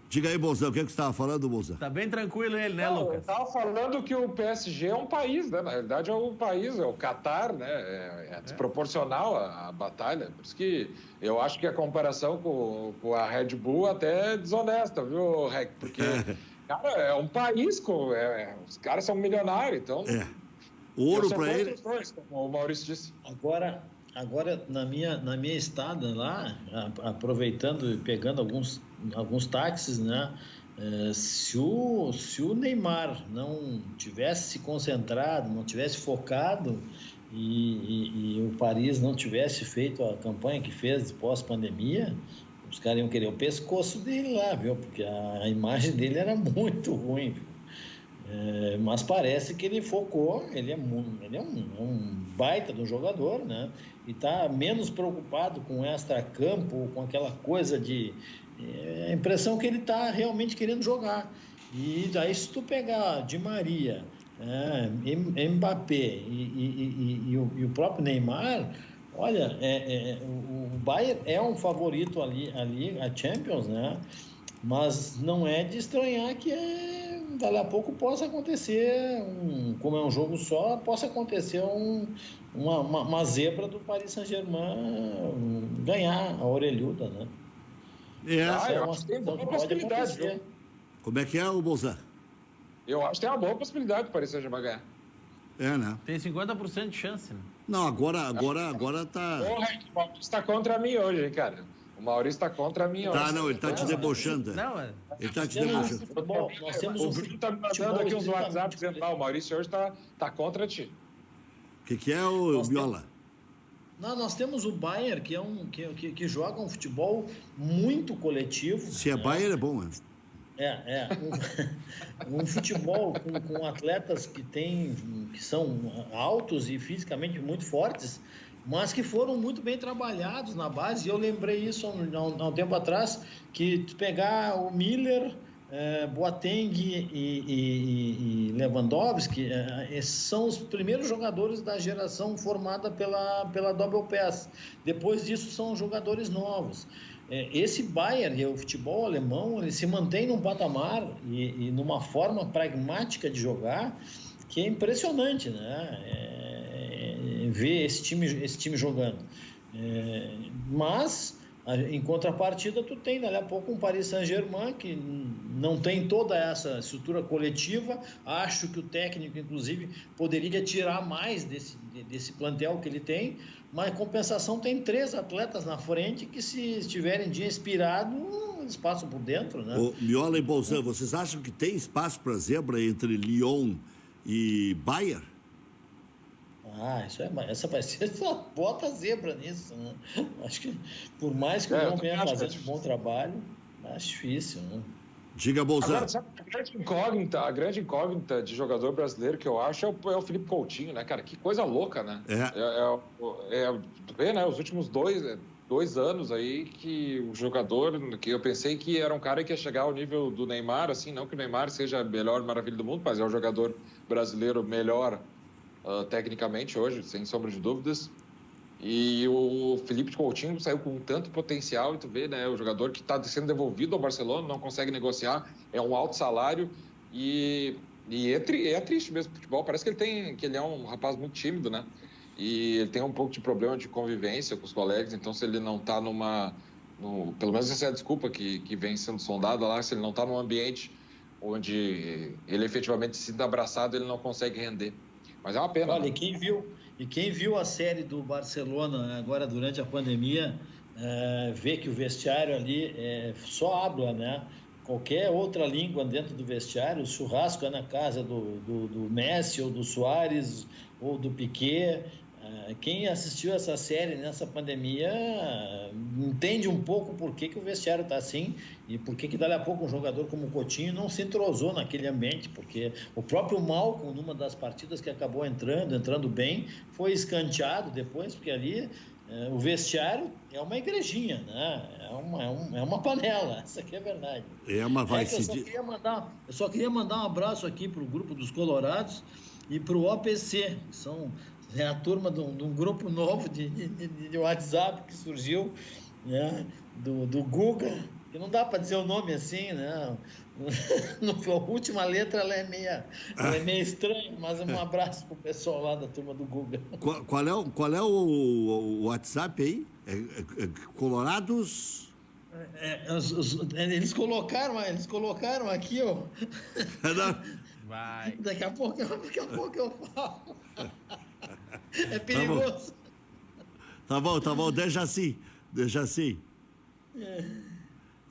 Diga aí, Bolzão, o que você estava falando, Bolzão? Tá bem tranquilo ele, né, Lucas? Eu estava falando que o PSG é um país, né? Na realidade é um país, é o Catar, né? É desproporcional a batalha. Por isso que eu acho que a comparação com a Red Bull até é desonesta, viu, Rec? Porque, cara, é um país, os caras são milionários, então... Ouro para ele. Como o Maurício disse. Agora, na minha estada lá, aproveitando e pegando alguns táxis, né? Se o Neymar não tivesse se concentrado, não tivesse focado e o Paris não tivesse feito a campanha que fez de pós-pandemia, os caras iam querer o pescoço dele lá, viu? Porque a imagem dele era muito ruim, viu? Mas parece que ele focou, ele é um baita de um jogador, né? E está menos preocupado com extra-campo, com aquela coisa de... a impressão que ele está realmente querendo jogar. E daí, se tu pegar Di Maria, Mbappé e o próprio Neymar, olha, o Bayern é um favorito ali a Champions, né? Mas não é de estranhar que dali a pouco possa acontecer, como é um jogo só, possa acontecer uma zebra do Paris Saint-Germain ganhar a orelhuda, né? Eu acho que tem boa possibilidade. Viu? Como é que é o Bolzan? Eu acho que tem uma boa possibilidade do Paris Saint-Germain ganhar. Né? Tem 50% de chance, né? Não, agora tá... Porra, o Maurício está contra mim hoje, hein, cara? O Maurício está contra mim hoje. Tá, não, ele tá te debochando. Não, Ele tá te debochando. Bom, nós temos o Bruno tá me mandando aqui uns WhatsApp dizendo, o Maurício hoje tá contra ti. O que é o Viola? Não, nós temos o Bayern, que joga um futebol muito coletivo. Se é Bayern, é bom, né? Um futebol com atletas que são altos e fisicamente muito fortes, mas que foram muito bem trabalhados na base. E eu lembrei isso há um tempo atrás, que tu pegar o Miller, Boateng e Lewandowski, esses são os primeiros jogadores da geração formada pela Double Pass. Depois disso são jogadores novos. Esse Bayern, o futebol alemão, ele se mantém num patamar e numa forma pragmática de jogar que é impressionante, né? Ver esse time jogando. Mas, em contrapartida, tu tem, daqui a pouco, um Paris Saint-Germain que não tem toda essa estrutura coletiva. Acho que o técnico, inclusive, poderia tirar mais desse plantel que ele tem, mas, em compensação, tem 3 atletas na frente que, se estiverem dia inspirado, eles passam por dentro, né? O Miola e Bolzan, vocês acham que tem espaço para zebra entre Lyon e Bayern? Essa vai ser só bota zebra nisso, né? Acho que, por mais que o Lyon venha fazendo um bom trabalho, acho difícil, né? Diga, Bolzan. Agora, sabe, a grande incógnita de jogador brasileiro que eu acho é o Felipe Coutinho, né, cara? Que coisa louca, né? Né? Os últimos dois anos aí que o jogador, que eu pensei que era um cara que ia chegar ao nível do Neymar, assim, não que o Neymar seja a melhor maravilha do mundo, mas é o jogador brasileiro melhor tecnicamente hoje, sem sombra de dúvidas. E o Felipe Coutinho saiu com tanto potencial, e tu vê, né, o jogador que está sendo devolvido ao Barcelona, não consegue negociar, é um alto salário e é triste mesmo o futebol. Parece que ele é um rapaz muito tímido, né? E ele tem um pouco de problema de convivência com os colegas, então se ele não está pelo menos essa é a desculpa que vem sendo sondada lá, se ele não está num ambiente onde ele efetivamente se sinta abraçado, ele não consegue render. Mas é uma pena. Olha, quem viu a série do Barcelona agora durante a pandemia, vê que o vestiário ali só habla, né? Qualquer outra língua dentro do vestiário, o churrasco é na casa do Messi ou do Suárez ou do Piqué. Quem assistiu essa série nessa pandemia entende um pouco por que o vestiário está assim e por que dali a pouco um jogador como o Coutinho não se entrosou naquele ambiente, porque o próprio Malcom, numa das partidas que acabou entrando bem, foi escanteado depois, porque ali o vestiário é uma igrejinha, né? É uma panela, essa aqui é a verdade. Eu só queria mandar um abraço aqui para o grupo dos Colorados e para o OPC, que são a turma de um grupo novo de WhatsApp que surgiu, né? do Guga, que não dá para dizer o nome assim, né? A última letra ela é meio estranha, mas um abraço pro pessoal lá da turma do Guga. Qual é o WhatsApp aí? Colorados? Eles colocaram aqui, ó. Vai. Daqui a pouco eu falo. É perigoso. Tá bom, deixa assim.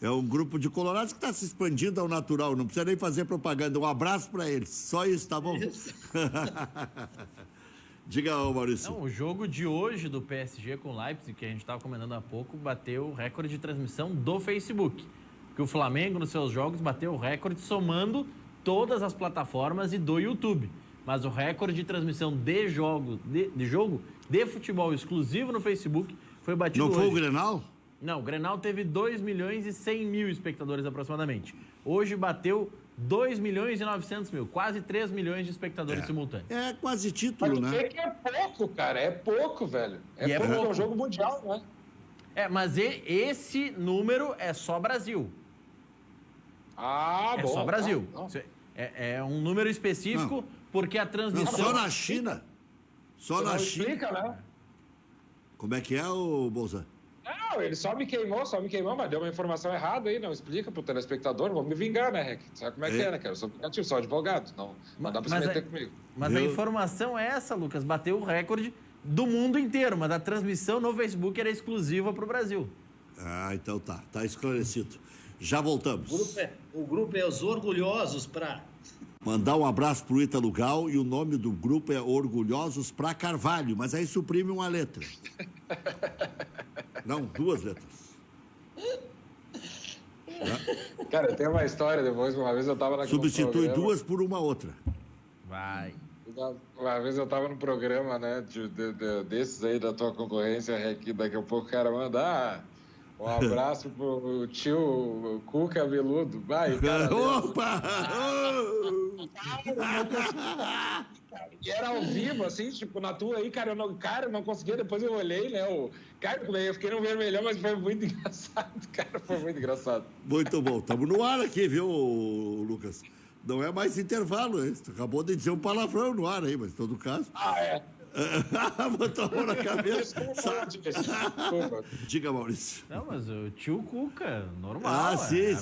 É um grupo de colorados que está se expandindo ao natural, não precisa nem fazer propaganda. Um abraço para eles, só isso, tá bom? Diga, Maurício. Não, o jogo de hoje do PSG com o Leipzig, que a gente estava comentando há pouco, bateu o recorde de transmissão do Facebook. Porque o Flamengo, nos seus jogos, bateu o recorde somando todas as plataformas e do YouTube. Mas o recorde de transmissão de jogo de futebol exclusivo no Facebook foi batido hoje. Não foi o Grenal? Não, o Grenal teve 2.100.000 espectadores aproximadamente. Hoje bateu 2.900.000, quase 3 milhões de espectadores simultâneos. É quase título, mas né? É pouco, cara. É pouco, velho. É pouco. É um jogo mundial, né? Mas esse número é só Brasil. Ah, bom. É só Brasil. Tá. É um número específico, não. Porque a transmissão... Não, só na China. Só na China. Explica, né? Como é que é, Bolzan? Não, ele só me queimou, mas deu uma informação errada aí, não explica pro telespectador, vou me vingar, né, Rec? Sabe como é que é, né, cara? Eu sou aplicativo, sou advogado, não dá pra se meter comigo. Mas a informação é essa, Lucas, bateu o recorde do mundo inteiro, mas a transmissão no Facebook era exclusiva pro Brasil. Ah, então tá esclarecido. Já voltamos. O grupo é Os Orgulhosos pra... Mandar um abraço pro Ítalo Gal e o nome do grupo é Orgulhosos pra Carvalho, mas aí suprime uma letra. Não, 2 letras. Cara, tem uma história depois, uma vez eu tava na Substitui 2 por uma outra. Vai. Uma vez eu tava no programa, né, desses aí da tua concorrência, Rec, daqui a pouco o cara manda... Um abraço pro tio Cu Cabeludo. Vai, cara. Opa! E era ao vivo, assim, tipo, na tua aí, cara, eu não conseguia, depois eu olhei, né, eu fiquei no vermelhão, mas foi muito engraçado, cara, foi muito engraçado. Muito bom, estamos no ar aqui, viu, Lucas? Não é mais intervalo, hein? Tu acabou de dizer um palavrão no ar aí, mas em todo caso... Ah, é? Botou a mão na cabeça. Desculpa. Diga, Maurício. Não, mas o tio Cuca, normal. Ah, sim.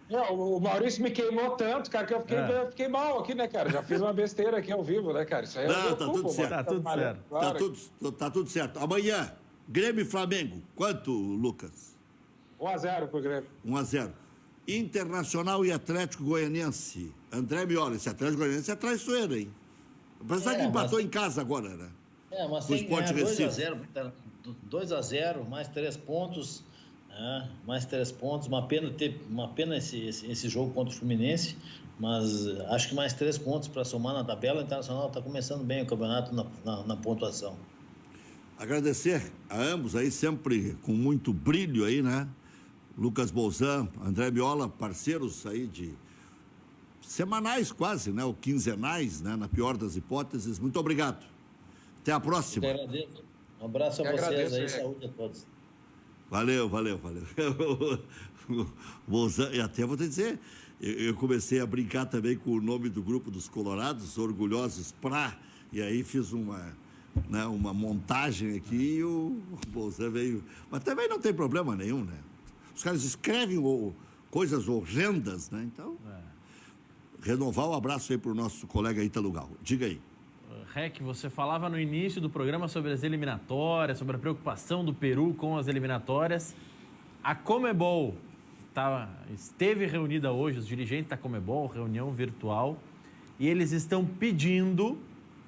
Não, o Maurício me queimou tanto, cara, que eu fiquei mal aqui, né, cara? Já fiz uma besteira aqui ao vivo, né, cara? Isso aí Não, tá tudo certo. Tá tudo certo. Claro. Tá tudo certo. Amanhã, Grêmio e Flamengo. Quanto, Lucas? 1-0 pro Grêmio. 1-0. Internacional e Atlético Goianiense. André Miola, esse Atlético Goianiense é traiçoeiro, hein? Apesar que empatou em casa agora, né? Mas o tem que Sport ganhar Recife. 2-0, mais 3 pontos. Mais 3 pontos. Uma pena esse jogo contra o Fluminense, mas acho que mais 3 pontos para somar na tabela. O Internacional está começando bem o campeonato na pontuação. Agradecer a ambos aí, sempre com muito brilho aí, né? Lucas Bolzan, André Miola, parceiros aí de semanais quase, né? Ou quinzenais, né? Na pior das hipóteses. Muito obrigado. Até a próxima. Eu agradeço. Um abraço a vocês aí, saúde a todos. Valeu. Bolzan, e até vou te dizer, eu comecei a brincar também com o nome do grupo dos Colorados, Orgulhosos pra, e aí fiz uma montagem aqui e o Bolzan veio. Mas também não tem problema nenhum, né? Os caras escrevem coisas horrendas, né? Então, renovar o abraço aí para o nosso colega Ítalo Gal. Diga aí. Rec, você falava no início do programa sobre as eliminatórias, sobre a preocupação do Peru com as eliminatórias. A Conmebol esteve reunida hoje, os dirigentes da Conmebol, reunião virtual, e eles estão pedindo,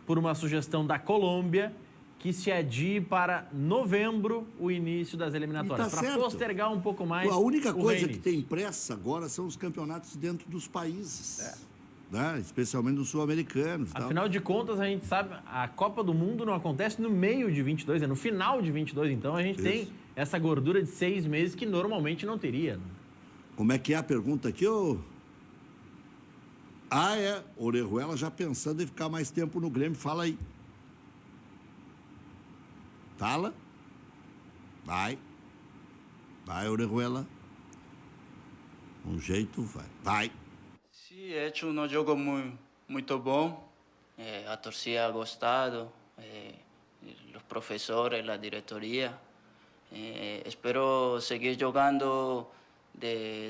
por uma sugestão da Colômbia, que se adie para novembro o início das eliminatórias, para postergar um pouco mais. A única coisa que tem pressa agora são os campeonatos dentro dos países, né? Especialmente dos sul-americanos. Afinal de contas, a gente sabe, a Copa do Mundo não acontece no meio de 22, é no final de 22, então a gente tem essa gordura de 6 meses que normalmente não teria. Né? Como é que é a pergunta aqui, ô? Orejuela já pensando em ficar mais tempo no Grêmio, fala aí. Fala. Vai, Orejuela. Um jeito, vai. Sim, he hecho um jogo muito bom. A torcida ha gostado, os professores, a diretoria. Espero seguir jogando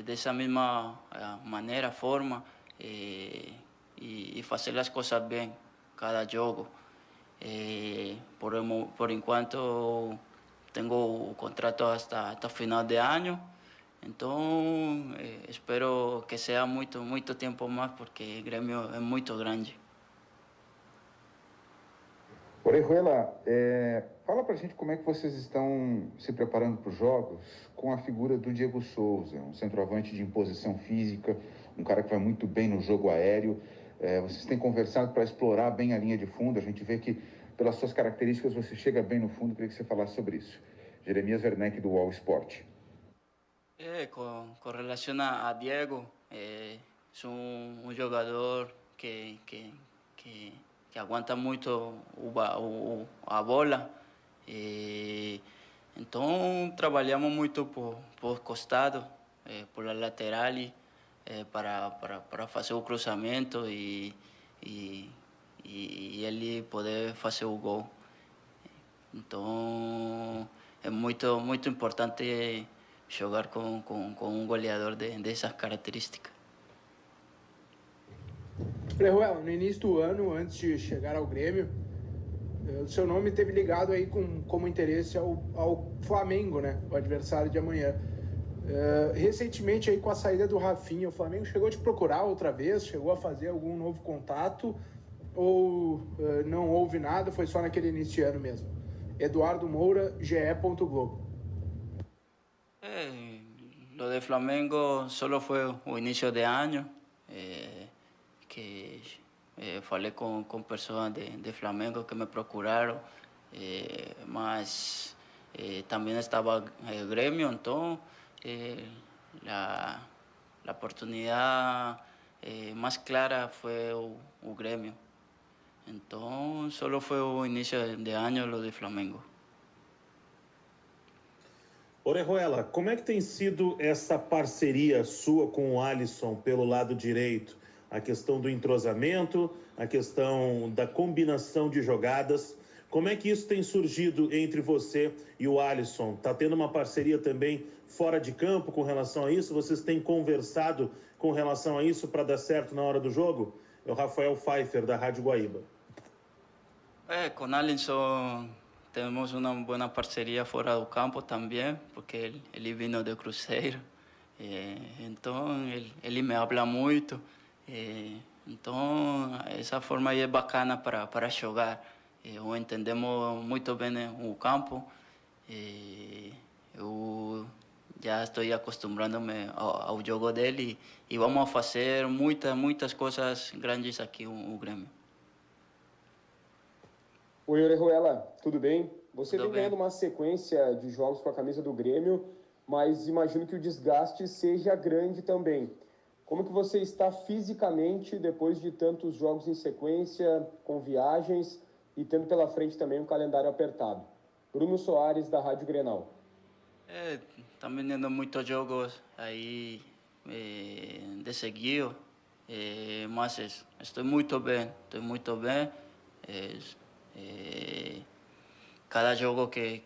dessa mesma maneira, forma, e fazer as coisas bem cada jogo. Por enquanto tengo o contrato hasta final de ano, então espero que seja muito tempo mais, porque o Grêmio é muito grande. Orejuela, fala pra gente como é que vocês estão se preparando para os jogos com a figura do Diego Souza, um centroavante de imposição física, um cara que vai muito bem no jogo aéreo. Vocês têm conversado para explorar bem a linha de fundo. A gente vê que, pelas suas características, você chega bem no fundo. Queria que você falasse sobre isso. Jeremias Werneck, do UOL Sport. Com relação a Diego, é um jogador que aguanta muito a bola. Então, trabalhamos muito por costado, por la lateral, para fazer o cruzamento e ele poder fazer o gol. Então, é muito importante jogar com um goleador dessas características. Orejuela, no início do ano, antes de chegar ao Grêmio, o seu nome teve ligado aí como interesse ao Flamengo, né? O adversário de amanhã. Recentemente, aí, com a saída do Rafinha, o Flamengo chegou a te procurar outra vez? Chegou a fazer algum novo contato? Ou não houve nada, foi só naquele início de ano mesmo? Eduardo Moura, GE.globo. Lo de Flamengo solo fue o inicio de año, que falei com pessoas de Flamengo que me procuraram, mas também estava el Grêmio, então la oportunidad más clara fue o Grêmio. Então, solo foi o início de ano lo de Flamengo. Orejuela, como é que tem sido essa parceria sua com o Alisson pelo lado direito? A questão do entrosamento, a questão da combinação de jogadas. Como é que isso tem surgido entre você e o Alisson? Está tendo uma parceria também fora de campo com relação a isso? Vocês têm conversado com relação a isso para dar certo na hora do jogo? É o Rafael Pfeiffer, da Rádio Guaíba. Com Alisson temos uma boa parceria fora do campo também, porque ele vino do Cruzeiro. Então, ele me habla muito. Então, essa forma aí é bacana para jogar. Entendemos muito bem o campo. Eu já estou acostumbrando-me ao jogo dele e vamos fazer muitas coisas grandes aqui no Grêmio. Oi, Orejuela, tudo bem? Você Tudo vem ganhando bem. uma sequência de jogos com a camisa do Grêmio, mas imagino que o desgaste seja grande também. Como que você está fisicamente depois de tantos jogos em sequência, com viagens e tendo pela frente também um calendário apertado? Bruno Soares, da Rádio Grenal. Também tendo muitos jogos aí de seguido, mas estou muito bem. Cada jogo que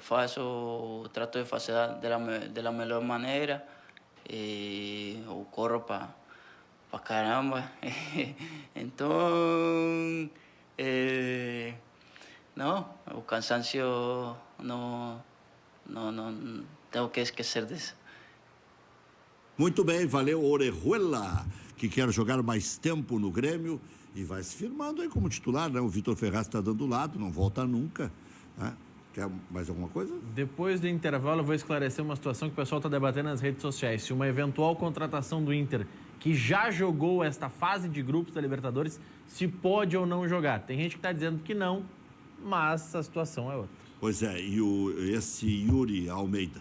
faço, trato de fazer da melhor maneira. Eu corro para caramba. Então, não, o cansancio não tenho que esquecer disso. Muito bem, valeu, Orejuela, que quer jogar mais tempo no Grêmio e vai se firmando aí como titular, né? O Vitor Ferraz está dando lado, não volta nunca, né? Quer mais alguma coisa? Depois do intervalo, eu vou esclarecer uma situação que o pessoal está debatendo nas redes sociais. Se uma eventual contratação do Inter, que já jogou esta fase de grupos da Libertadores, se pode ou não jogar. Tem gente que está dizendo que não, mas a situação é outra. Pois é, e esse Yuri Almeida.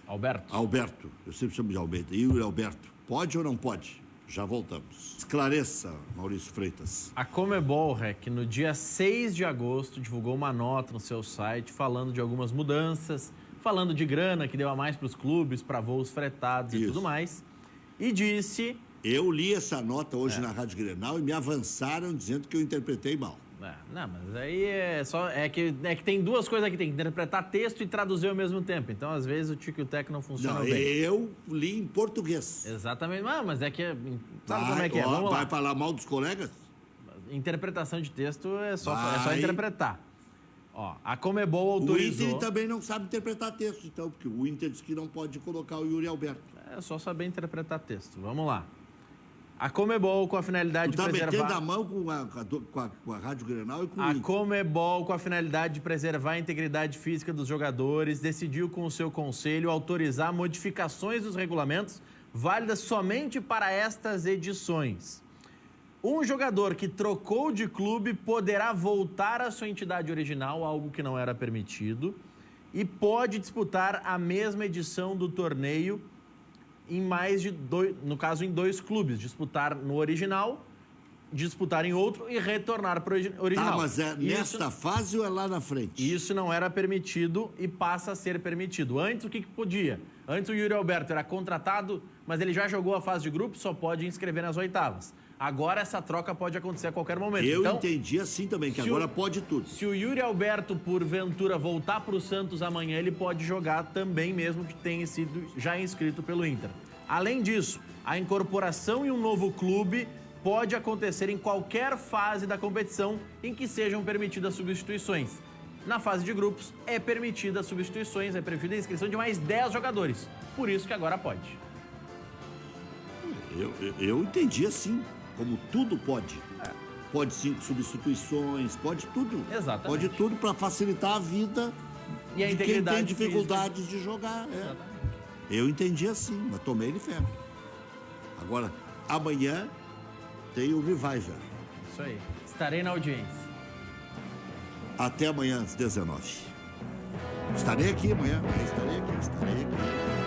Alberto, eu sempre chamo de Almeida. Yuri Alberto, pode ou não pode? Já voltamos. Esclareça, Maurício Freitas. A Comebol, Rec, no dia 6 de agosto, divulgou uma nota no seu site falando de algumas mudanças, falando de grana que deu a mais para os clubes, para voos fretados e tudo mais. E disse... Eu li essa nota hoje na Rádio Grenal e me avançaram dizendo que eu interpretei mal. Não, mas aí é que tem duas coisas aqui, tem que interpretar texto e traduzir ao mesmo tempo. Então, às vezes, o tico e o teco não funcionam bem. Eu li em português. Exatamente, mas é que... Sabe como é que é? Vamos lá. Vai falar mal dos colegas? Interpretação de texto é só interpretar. Ó, a Comebol autorizou... O Inter também não sabe interpretar texto, então, porque o Inter disse que não pode colocar o Yuri Alberto. É só saber interpretar texto. Vamos lá. A Comebol, com a finalidade de preservar... metendo a mão com a Rádio Grenal e com o Inter. A Comebol, com a finalidade de preservar a integridade física dos jogadores, decidiu com o seu conselho autorizar modificações dos regulamentos válidas somente para estas edições. Um jogador que trocou de clube poderá voltar à sua entidade original, algo que não era permitido, e pode disputar a mesma edição do torneio em mais de em 2 clubes, disputar no original, disputar em outro e retornar para o original. Tá, mas nesta fase ou é lá na frente? Isso não era permitido e passa a ser permitido. Antes, o que podia? Antes o Yuri Alberto era contratado, mas ele já jogou a fase de grupo, só pode inscrever nas oitavas. Agora essa troca pode acontecer a qualquer momento. Eu então, entendi assim também, que agora pode tudo. Se o Yuri Alberto, porventura, voltar para o Santos amanhã, ele pode jogar também, mesmo que tenha sido já inscrito pelo Inter. Além disso, a incorporação em um novo clube pode acontecer em qualquer fase da competição em que sejam permitidas substituições. Na fase de grupos, é permitida substituições, é permitida a inscrição de mais 10 jogadores. Por isso que agora pode. Eu entendi assim, como tudo pode. Pode sim, substituições, pode tudo. Exatamente. Pode tudo para facilitar a vida E a de quem integridade tem dificuldades de jogar. Eu entendi assim, mas tomei ele ferro. Agora, amanhã tem o Reviver. Isso aí. Estarei na audiência. Até amanhã às 19. Estarei aqui amanhã. Estarei aqui.